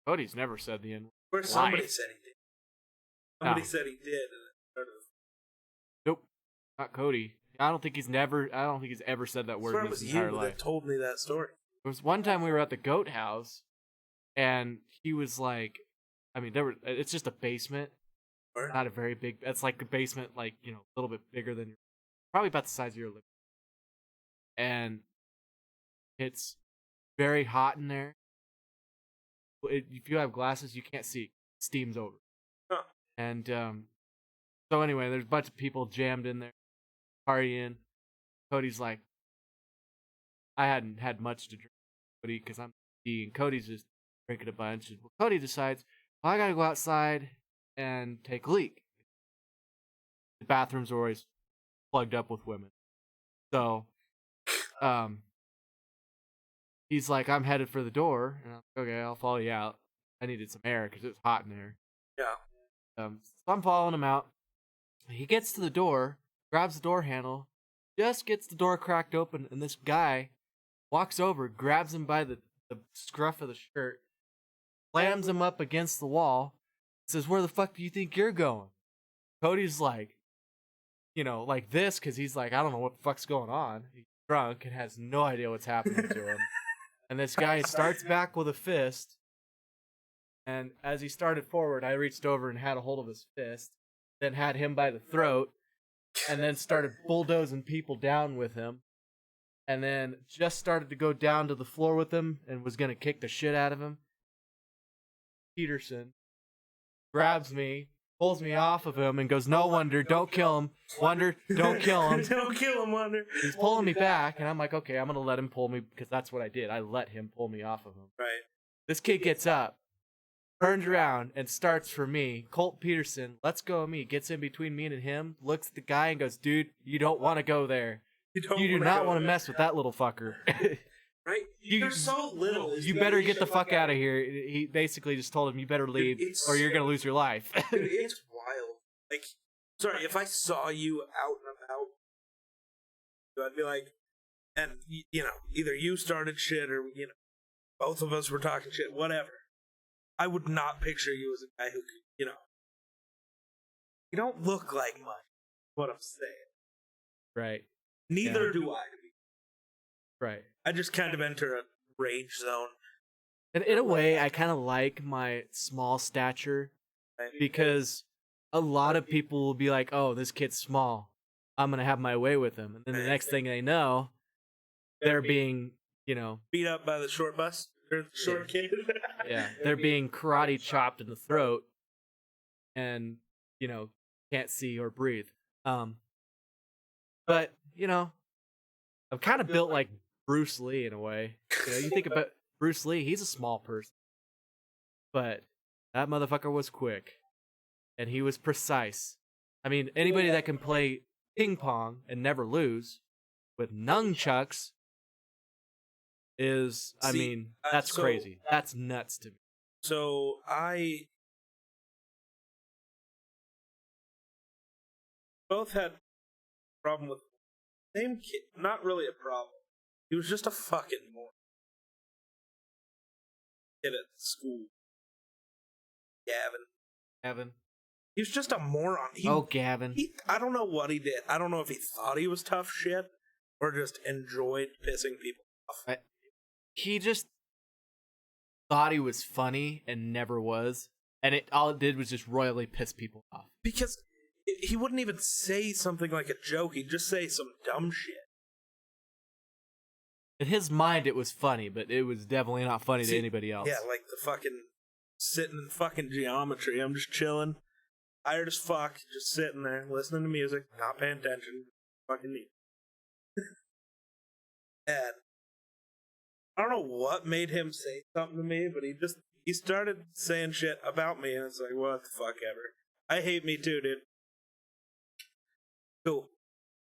Cody's never said the N-word. Or somebody said he did. Somebody said he did. Nope, not Cody. I don't think he's ever said that word in his entire life. That told me that story. There was one time we were at the Goat House, and he was like, I mean, it's just a basement. Where? Not a very big. It's like a basement, like, you know, a little bit bigger than probably about the size of your living room. And it's very hot in there. If you have glasses, you can't see. It steams over. Huh. And so anyway, there's a bunch of people jammed in there, partying. Cody's like, I hadn't had much to drink, Cody, because I'm eating. Cody's just drinking a bunch. And Cody decides, well, I gotta go outside and take a leak. The bathrooms are always plugged up with women. So, he's like, I'm headed for the door. And I'm like, okay, I'll follow you out. I needed some air because it was hot in there. Yeah. So I'm following him out. He gets to the door, grabs the door handle, just gets the door cracked open, and this guy walks over, grabs him by the scruff of the shirt, slams him up against the wall, says, where the fuck do you think you're going? Cody's like, you know, like this, because he's like, I don't know what the fuck's going on. He's drunk and has no idea what's happening to him. And this guy starts back with a fist. And as he started forward, I reached over and had a hold of his fist, then had him by the throat, and then started bulldozing people down with him. And then just started to go down to the floor with him and was going to kick the shit out of him. Peterson grabs me, pulls me off of him, and goes, no, Wonder, don't kill him. Wonder, don't kill him. Don't kill him, Wonder. He's pulling me back, and I'm like, okay, I'm going to let him pull me, because that's what I did. I let him pull me off of him. Right. This kid gets up, turns around, and starts for me. Colt Peterson lets go of me, gets in between me and him, looks at the guy and goes, dude, you don't want to go there. You do not want to mess with that little fucker. Right? They're so little. You better get the fuck out of here. He basically just told him, you better leave, or you're going to lose your life. Dude, it's wild. Like, sorry, if I saw you out and about, I'd be like, and, you know, either you started shit or, you know, both of us were talking shit, whatever. I would not picture you as a guy who could, you know, you don't look like much, what I'm saying. Right. Neither do I. Right. I just kind of enter a rage zone. And in a way, I kind of like my small stature, because a lot of people will be like, oh, this kid's small. I'm going to have my way with him. And then the next thing they know, they're being, beat up by the short bus or the short kid. yeah, they're being karate chopped in the throat, and can't see or breathe. But I'm kind of built like Bruce Lee in a way. You think about Bruce Lee, he's a small person, but that motherfucker was quick, and he was precise. I mean, anybody that can play ping pong and never lose with nunchucks that's crazy. That's nuts to me. So both had a problem with the same kid. Not really a problem. He was just a fucking moron. Kid at school. Gavin. He was just a moron. Gavin. I don't know what he did. I don't know if he thought he was tough shit or just enjoyed pissing people off. He just thought he was funny and never was. And all it did was just royally piss people off. Because he wouldn't even say something like a joke. He'd just say some dumb shit. In his mind, it was funny, but it was definitely not funny to anybody else. Yeah, like the fucking sitting in fucking geometry. I'm just chilling. Tired as fuck, just sitting there, listening to music, not paying attention. Fucking neat. And I don't know what made him say something to me, but he started saying shit about me, and it's like, what the fuck ever. I hate me too, dude. Cool.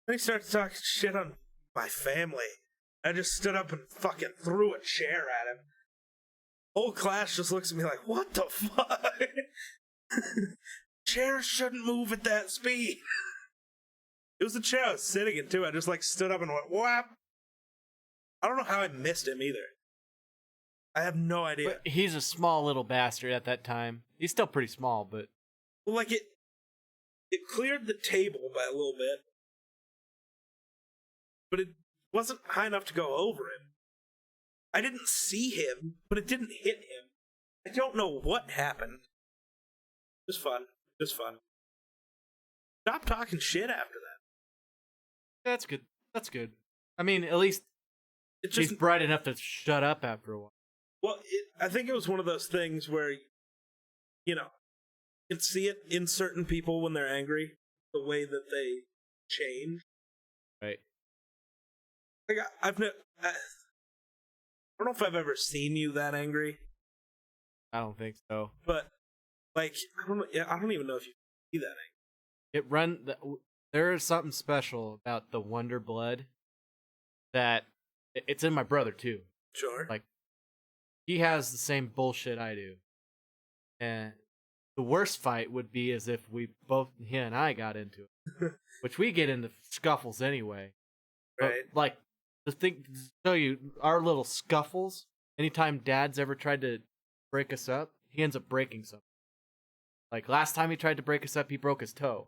Then he started talking shit on my family. I just stood up and fucking threw a chair at him. Whole class just looks at me like, what the fuck? Chairs shouldn't move at that speed. It was the chair I was sitting in too. I just stood up and went whap. I don't know how I missed him either. I have no idea. But he's a small little bastard at that time. He's still pretty small, but well, it cleared the table by a little bit, but it wasn't high enough to go over him. I didn't see him, but it didn't hit him. I don't know what happened. Just fun. Stop talking shit after that. That's good. I mean, at least he's bright enough to shut up after a while. Well, I think it was one of those things where, you can see it in certain people when they're angry, the way that they change. Right. Like, I don't know if I've ever seen you that angry. I don't think so. But, I don't even know if you see that angry. There is something special about the Wonder Blood that it's in my brother too. Sure. He has the same bullshit I do. And the worst fight would be as if he and I got into it. Which we get into scuffles anyway. Right. But, to show you our little scuffles, anytime Dad's ever tried to break us up, he ends up breaking something. Last time he tried to break us up, he broke his toe.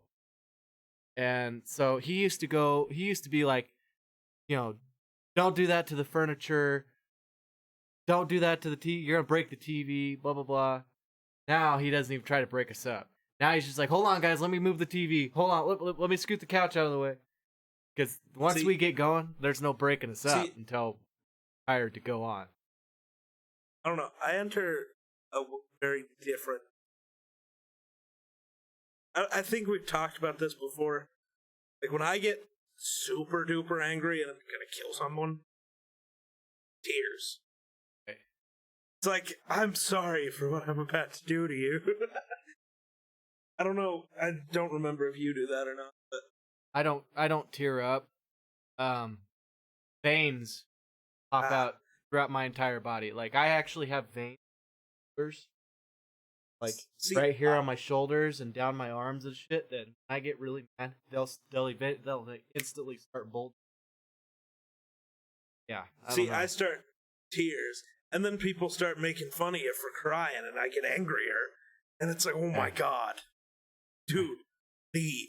And so he used to be like, don't do that to the furniture. Don't do that to the TV. You're going to break the TV, blah, blah, blah. Now he doesn't even try to break us up. Now he's just like, hold on, guys, let me move the TV. Hold on, let me scoot the couch out of the way. Because once we get going, there's no breaking us up until tired to go on. I don't know. I enter a very different... I think we've talked about this before. When I get super duper angry and I'm gonna kill someone, tears. Okay. It's like, I'm sorry for what I'm about to do to you. I don't know. I don't remember if you do that or not, but I don't tear up. Veins pop out throughout my entire body. I actually have veins right here on my shoulders and down my arms and shit. That when I get really mad, they'll instantly start bulging. Yeah. I start tears, and then people start making fun of you for crying, and I get angrier, and it's like, oh my god, dude, leave.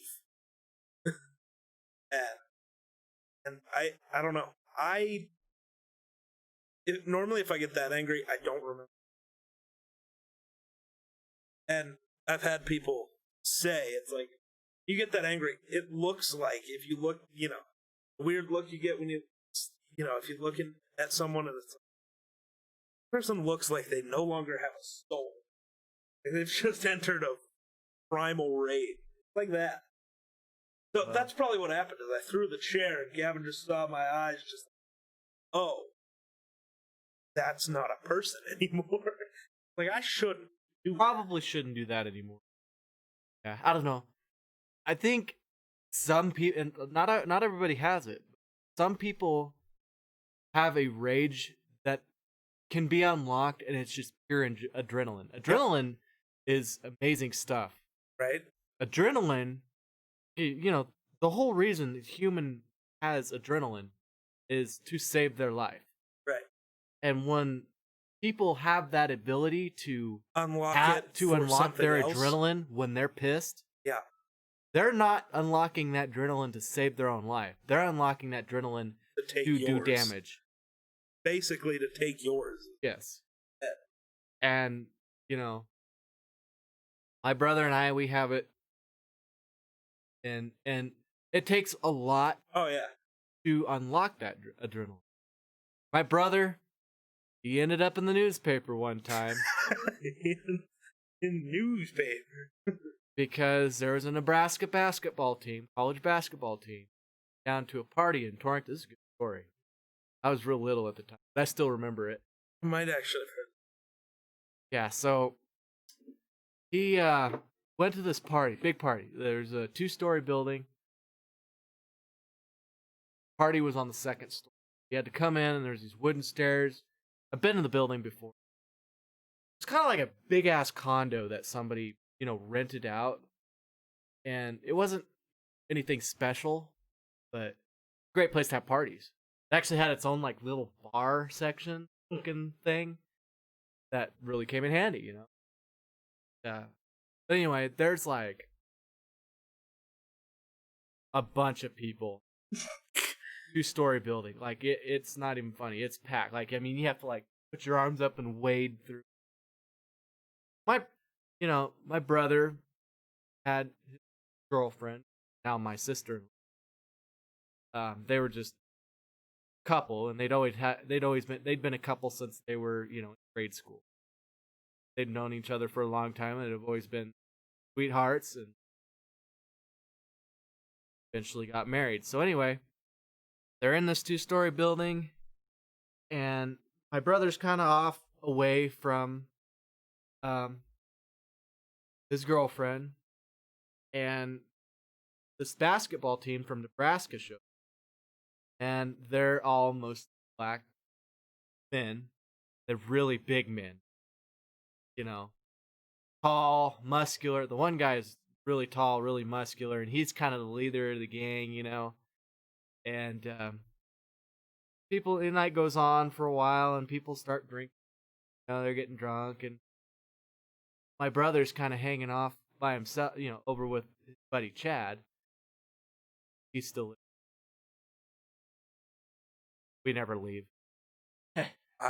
And I don't know. Normally if I get that angry, I don't remember. And I've had people say, it's like, you get that angry, it looks like, if you look, the weird look you get when you if you're looking at someone and it's person looks like they no longer have a soul. They've just entered a primal rage. Like that. So that's probably what happened is I threw the chair and Gavin just saw my eyes just oh. That's not a person anymore. Like I shouldn't do Probably shouldn't do that anymore. Yeah, I don't know. I think some people, and not everybody has it. Some people have a rage that can be unlocked, and it's just pure adrenaline. Adrenaline is amazing stuff. right? Adrenaline, the whole reason that human has adrenaline is to save their life. Right. And when people have that ability to Unlock their adrenaline when they're pissed, yeah, they're not unlocking that adrenaline to save their own life. They're unlocking that adrenaline to do damage. Basically, to take yours. Yes. And, my brother and I, we have it. And it takes a lot Oh yeah. to unlock that adrenaline. My brother, he ended up in the newspaper one time in newspaper. because there was a Nebraska college basketball team, down to a party in Torrington. This is a good story. I was real little at the time, but I still remember it. I might actually have heard. Yeah, so he went to this party, big party. There's a 2-story building. Party was on the 2nd story. You had to come in, and there's these wooden stairs. I've been in the building before. It's kind of like a big-ass condo that somebody, rented out. And it wasn't anything special, but great place to have parties. It actually had its own, little bar section looking thing that really came in handy, Yeah. But anyway, there's, a bunch of people. 2-story building. It's not even funny. It's packed. You have to, put your arms up and wade through. My brother had his girlfriend, now my sister. They were just a couple, and they'd been a couple since they were, in grade school. They'd known each other for a long time, and they've always been sweethearts, and eventually got married. So anyway, they're in this 2-story building, and my brother's kind of off away from his girlfriend, and this basketball team from Nebraska showed, and they're all mostly black men. They're really big men, tall, muscular. The one guy is really tall, really muscular, and he's kind of the leader of the gang, And the night goes on for a while, and people start drinking. They're getting drunk, and my brother's kind of hanging off by himself, over with his buddy Chad. He's still. We never leave.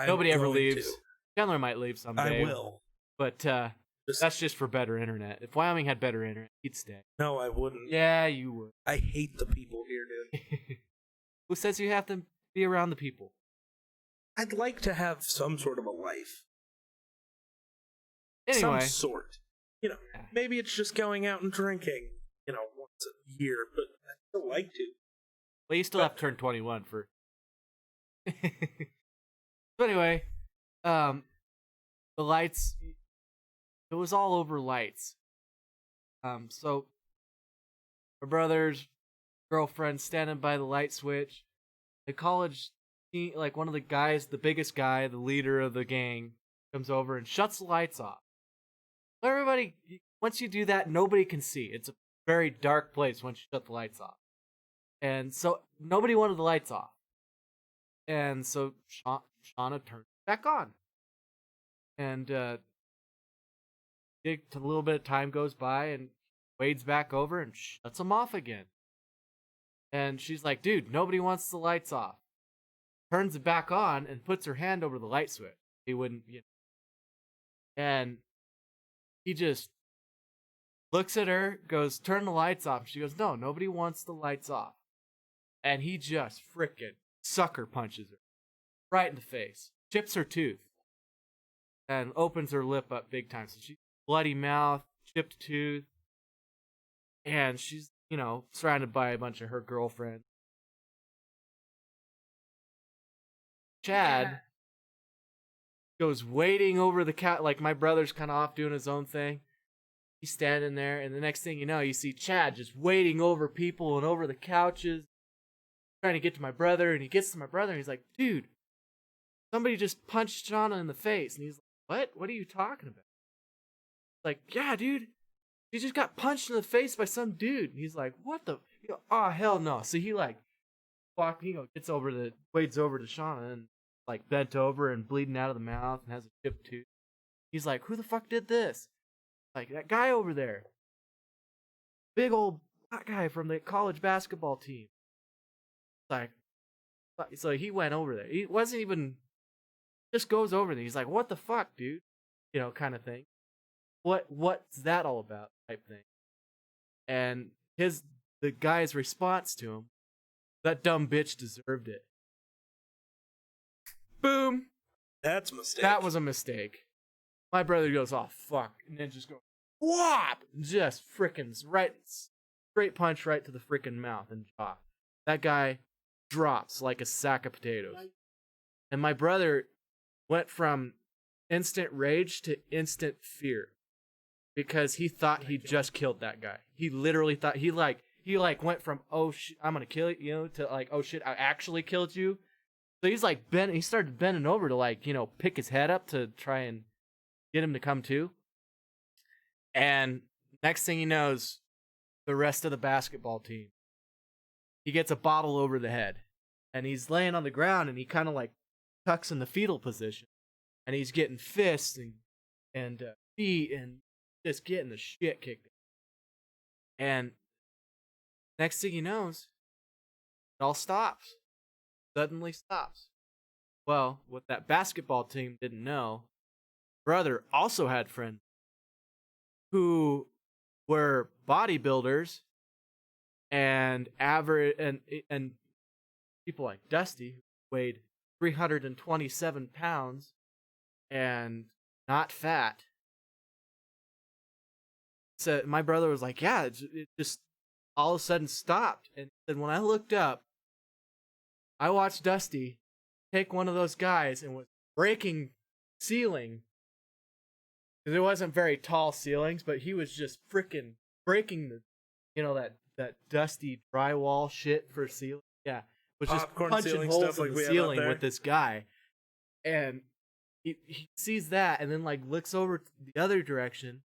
Nobody ever leaves. Chandler might leave someday. I will. But that's just for better internet. If Wyoming had better internet, he'd stay. No, I wouldn't. Yeah, you would. I hate the people here, dude. Who says you have to be around the people? I'd like to have some sort of a life. Anyway. Some sort. Maybe it's just going out and drinking, once a year, but I'd still like to. Well, you still have to turn 21 for... So anyway, the lights... It was all over lights. So my brother's girlfriend standing by the light switch. The college, one of the guys, the biggest guy, the leader of the gang, comes over and shuts the lights off. Everybody, once you do that, nobody can see. It's a very dark place once you shut the lights off. And so nobody wanted the lights off. And so Shauna turned back on. And a little bit of time goes by, and wades back over and shuts them off again. And she's like, dude, nobody wants the lights off. Turns it back on and puts her hand over the light switch. He wouldn't, And he just looks at her, goes, turn the lights off. She goes, no, nobody wants the lights off. And he just frickin' sucker punches her right in the face, chips her tooth, and opens her lip up big time. So she's bloody mouth, chipped tooth, and she's, surrounded by a bunch of her girlfriends. Chad goes wading over the couch, like my brother's kind of off doing his own thing. He's standing there, and the next thing you know, you see Chad just wading over people and over the couches, trying to get to my brother, and he gets to my brother, and he's like, dude, somebody just punched Shauna in the face. And he's like, what? What are you talking about? Like, yeah, dude, she just got punched in the face by some dude. And he's like, what the? Oh, hell no. So he, like, gets wades over to Shauna, and, like, bent over and bleeding out of the mouth and has a chipped tooth. He's like, who the fuck did this? Like, that guy over there. Big old black guy from the college basketball team. Like, so he went over there. He wasn't even, just goes over there. He's like, what the fuck, dude? Kind of thing. What's that all about? Type thing. And the guy's response to him, that dumb bitch deserved it. Boom. That's a mistake. That was a mistake. My brother goes, oh, fuck. And then just goes, whop! Just frickin' straight punch right to the frickin' mouth and jaw. That guy drops like a sack of potatoes. And my brother went from instant rage to instant fear. Because he thought he just killed that guy. He literally thought, he went from, oh shit, I'm gonna kill you, to like, oh shit, I actually killed you. So he's like, he started bending over to like, pick his head up to try and get him to come to. And next thing he knows, the rest of the basketball team, he gets a bottle over the head. And he's laying on the ground, and he kind of like tucks in the fetal position. And he's getting fists and feet and just getting the shit kicked. And next thing he knows, it all stops. Suddenly stops. Well, what that basketball team didn't know, brother also had friends who were bodybuilders and average and people like Dusty, who weighed 327 pounds and not fat. So my brother was like, yeah, it just all of a sudden stopped. And then when I looked up, I watched Dusty take one of those guys and was breaking ceiling. There wasn't very tall ceilings, but he was just freaking breaking that dusty drywall shit for ceiling. Yeah, was just Popcorn punching ceiling holes stuff in like the we have ceiling up there. with this guy. And he sees that, and then like looks over to the other direction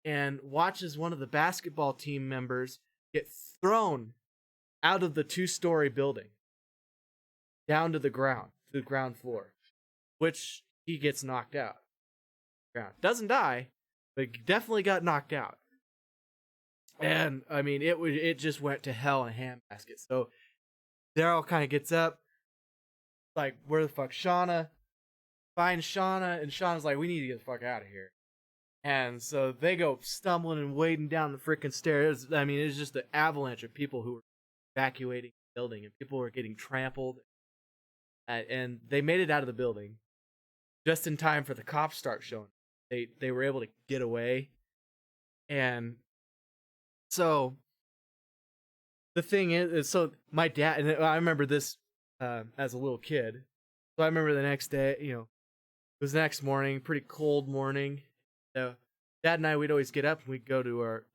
and watches one of the basketball team members get thrown out of the 2-story building down to the ground floor, which he gets knocked out. Doesn't die, but definitely got knocked out. And I mean, it just went to hell in a handbasket. So Daryl kind of gets up, like, where the fuck Shauna? Finds Shauna, and Shauna's like, we need to get the fuck out of here. And so they go stumbling and wading down the freaking stairs. I mean, it's just an avalanche of people who were evacuating the building, and people were getting trampled. And they made it out of the building just in time for the cops start showing. They were able to get away. And so the thing is so my dad, and I remember this as a little kid. So I remember the next day, it was the next morning, pretty cold morning. So Dad and I, we'd always get up and we'd go to our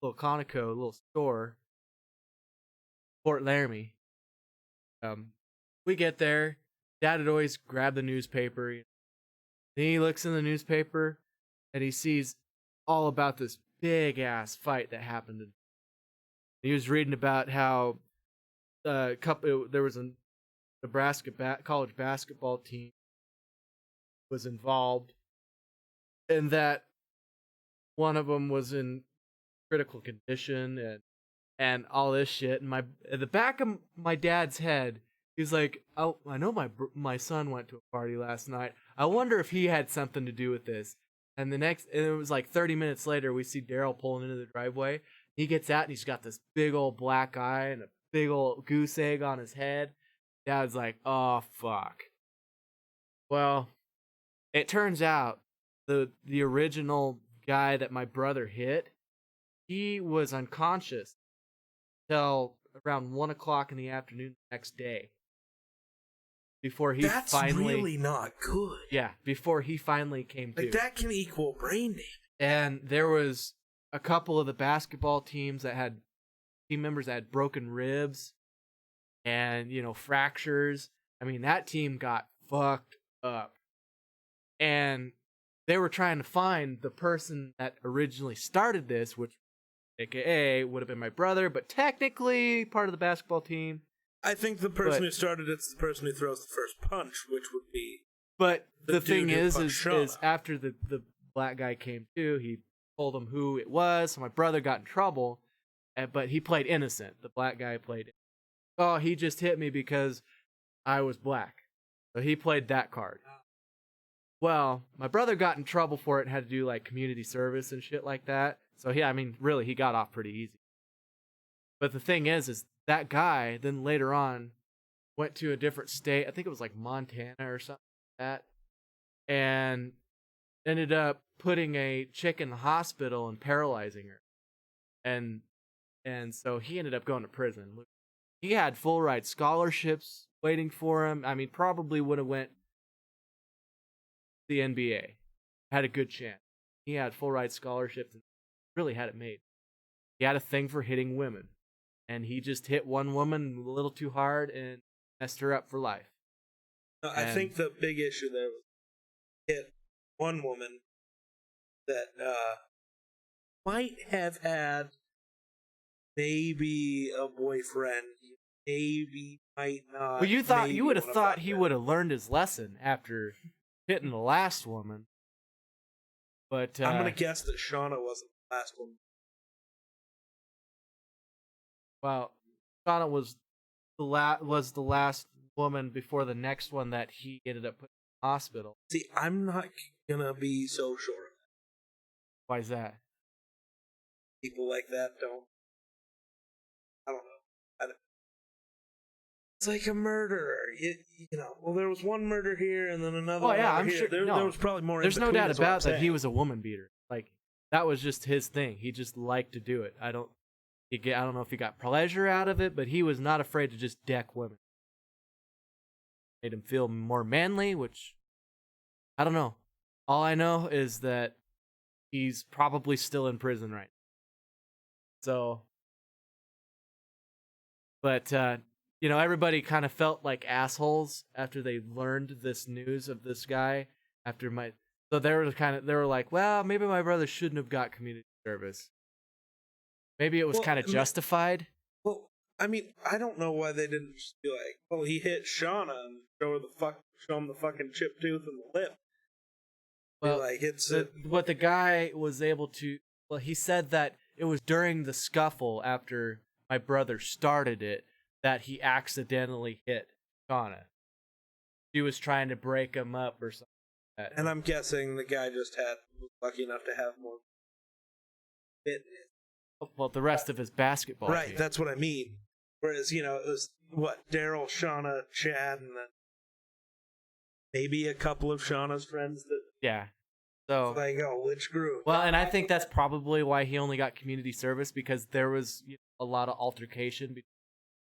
little Conoco, little store, Fort Laramie. We get there. Dad would always grab the newspaper. Then he looks in the newspaper and he sees all about this big ass fight that happened. He was reading about how there was a Nebraska college basketball team was involved, and that one of them was in critical condition and all this shit. And at the back of my dad's head, he's like, "Oh, I know my son went to a party last night. I wonder if he had something to do with this." And it was like 30 minutes later, we see Daryl pulling into the driveway. He gets out and he's got this big old black eye and a big old goose egg on his head. Dad's like, oh, fuck. Well, it turns out the original guy that my brother hit, he was unconscious till around 1 o'clock in the afternoon the next day. Before he That's finally... really not good. Yeah, before he finally came to. Like, that can equal brain damage. And there was a couple of the basketball teams that had team members that had broken ribs and, you know, fractures. I mean, that team got fucked up. And they were trying to find the person that originally started this, which, AKA, would have been my brother, but technically part of the basketball team. I think the person who started it's the person who throws the first punch, which would be. But the thing is Shauna. after the black guy came to, he told him who it was. So my brother got in trouble, but he played innocent. The black guy played. Oh, he just hit me because I was black. So he played that card. Well, my brother got in trouble for it and had to do like community service and shit like that. So I mean, really, he got off pretty easy. But the thing is that guy then later on went to a different state. I think it was like Montana or something like that, and ended up putting a chick in the hospital and paralyzing her. And so he ended up going to prison. He had full ride scholarships waiting for him. I mean, probably would have went to the NBA. Had a good chance. He had full ride scholarships and really had it made. He had a thing for hitting women. And he just hit one woman a little too hard and messed her up for life. I think the big issue there was hit one woman that might have had maybe a boyfriend, maybe might not. Well, you would have thought he would have learned his lesson after hitting the last woman. But I'm gonna guess that Shauna wasn't the last woman. Well, Shauna was the last woman before the next one that he ended up putting in the hospital. See, I'm not gonna be so sure. Why is that? People like that don't. I don't know. It's like a murderer. You know. Well, there was one murder here, and then another. Oh yeah, one I'm here. sure. There was probably more. There's in no between, doubt is what I'm about that. He saying. was a woman beater. Like that was just his thing. He just liked to do it. I don't know if he got pleasure out of it, but he was not afraid to just deck women. Made him feel more manly, which I don't know. All I know is that he's probably still in prison right now. So, but you know, everybody kind of felt like assholes after they learned this news of this guy. So they were like, well, maybe my brother shouldn't have got community service. Maybe it was kind of justified. Well, I mean, I don't know why they didn't just be like, well, he hit Shauna and show him the fucking chipped tooth and the lip. Well, like what the guy was able to. Well, he said that it was during the scuffle after my brother started it that he accidentally hit Shauna. She was trying to break him up or something like that. And I'm guessing the guy was lucky enough to have more fitness. Well, the rest of his basketball right, team. That's what I mean. Whereas, you know, it was, Daryl, Shauna, Chad, and then maybe a couple of Shauna's friends that... Yeah. So... like, oh, which group? Well, and I think that's probably why he only got community service, because there was a lot of altercation.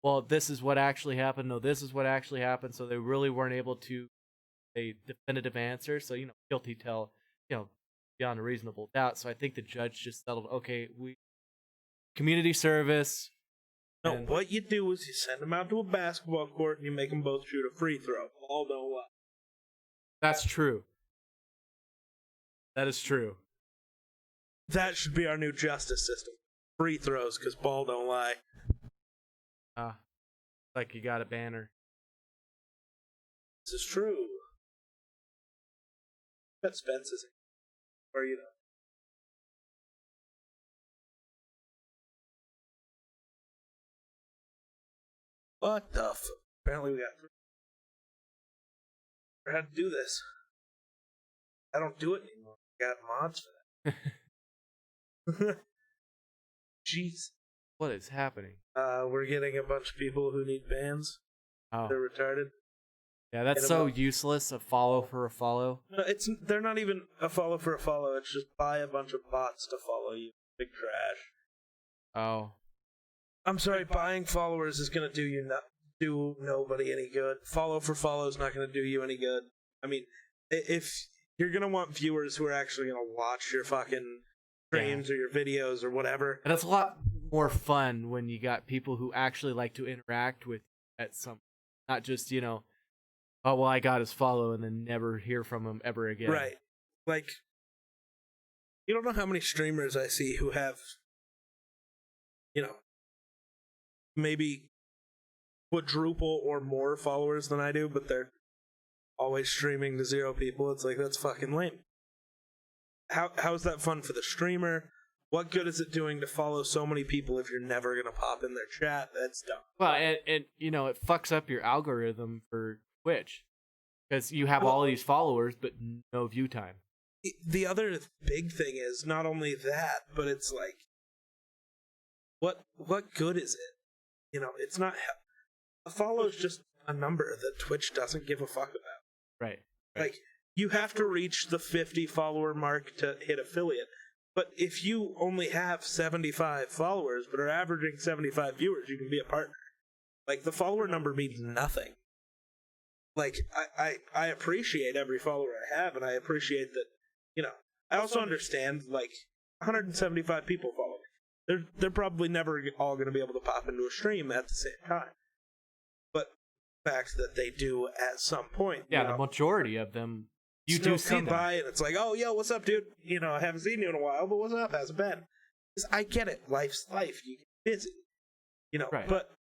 Well, this is what actually happened. No, this is what actually happened. So they really weren't able to a definitive answer. So, guilty till, beyond a reasonable doubt. So I think the judge just settled, okay, community service. No, what you do is you send them out to a basketball court and you make them both shoot a free throw. All don't lie. That's true. That is true. That should be our new justice system. Free throws, because ball don't lie. Like you got a banner. This is true. Bet Spence is where you know. What the f? Apparently we got how to do this. I don't do it anymore. I got mods for that. Jeez. What is happening? We're getting a bunch of people who need bands. Oh. They're retarded. Yeah, that's so useless. A follow for a follow. No, they're not even a follow for a follow. It's just buy a bunch of bots to follow you. Big trash. Oh. I'm sorry, buying followers is gonna do nobody any good. Follow for follow is not gonna do you any good. I mean, if you're gonna want viewers who are actually gonna watch your fucking streams or your videos or whatever, And it's a lot more fun when you got people who actually like to interact with you at some, not just oh well, I got his follow and then never hear from him ever again. right? Like, you don't know how many streamers I see who have, maybe quadruple or more followers than I do, but they're always streaming to 0 people. It's like, that's fucking lame. How's that fun for the streamer? What good is it doing to follow so many people if you're never gonna pop in their chat? That's dumb. Well, and it fucks up your algorithm for Twitch because you have all these followers but no view time. The other big thing is not only that, but it's like, what good is it? It's not. A follow is just a number that Twitch doesn't give a fuck about. Right. Like, you have to reach the 50 follower mark to hit affiliate. But if you only have 75 followers but are averaging 75 viewers, you can be a partner. Like, the follower number means nothing. Like, I appreciate every follower I have, and I appreciate that, I also understand, like, 175 people follow me. They're probably never all going to be able to pop into a stream at the same time. But the fact that they do at some point. Yeah, the majority of them, you do see come them. by and it's like, oh, yo, what's up, dude? I haven't seen you in a while, but what's up? How's it been? 'Cause I get it. Life's life. You get busy. Right. But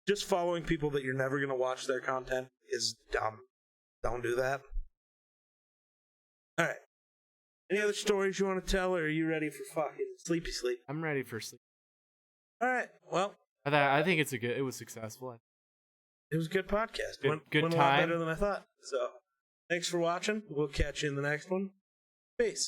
just following people that you're never going to watch their content is dumb. Don't do that. All right. Any other stories you want to tell, or are you ready for fucking sleepy sleep? I'm ready for sleep. All right. Well, I think it was successful. it was a good podcast. Good went a lot time. better than I thought. So, thanks for watching. We'll catch you in the next one. Peace.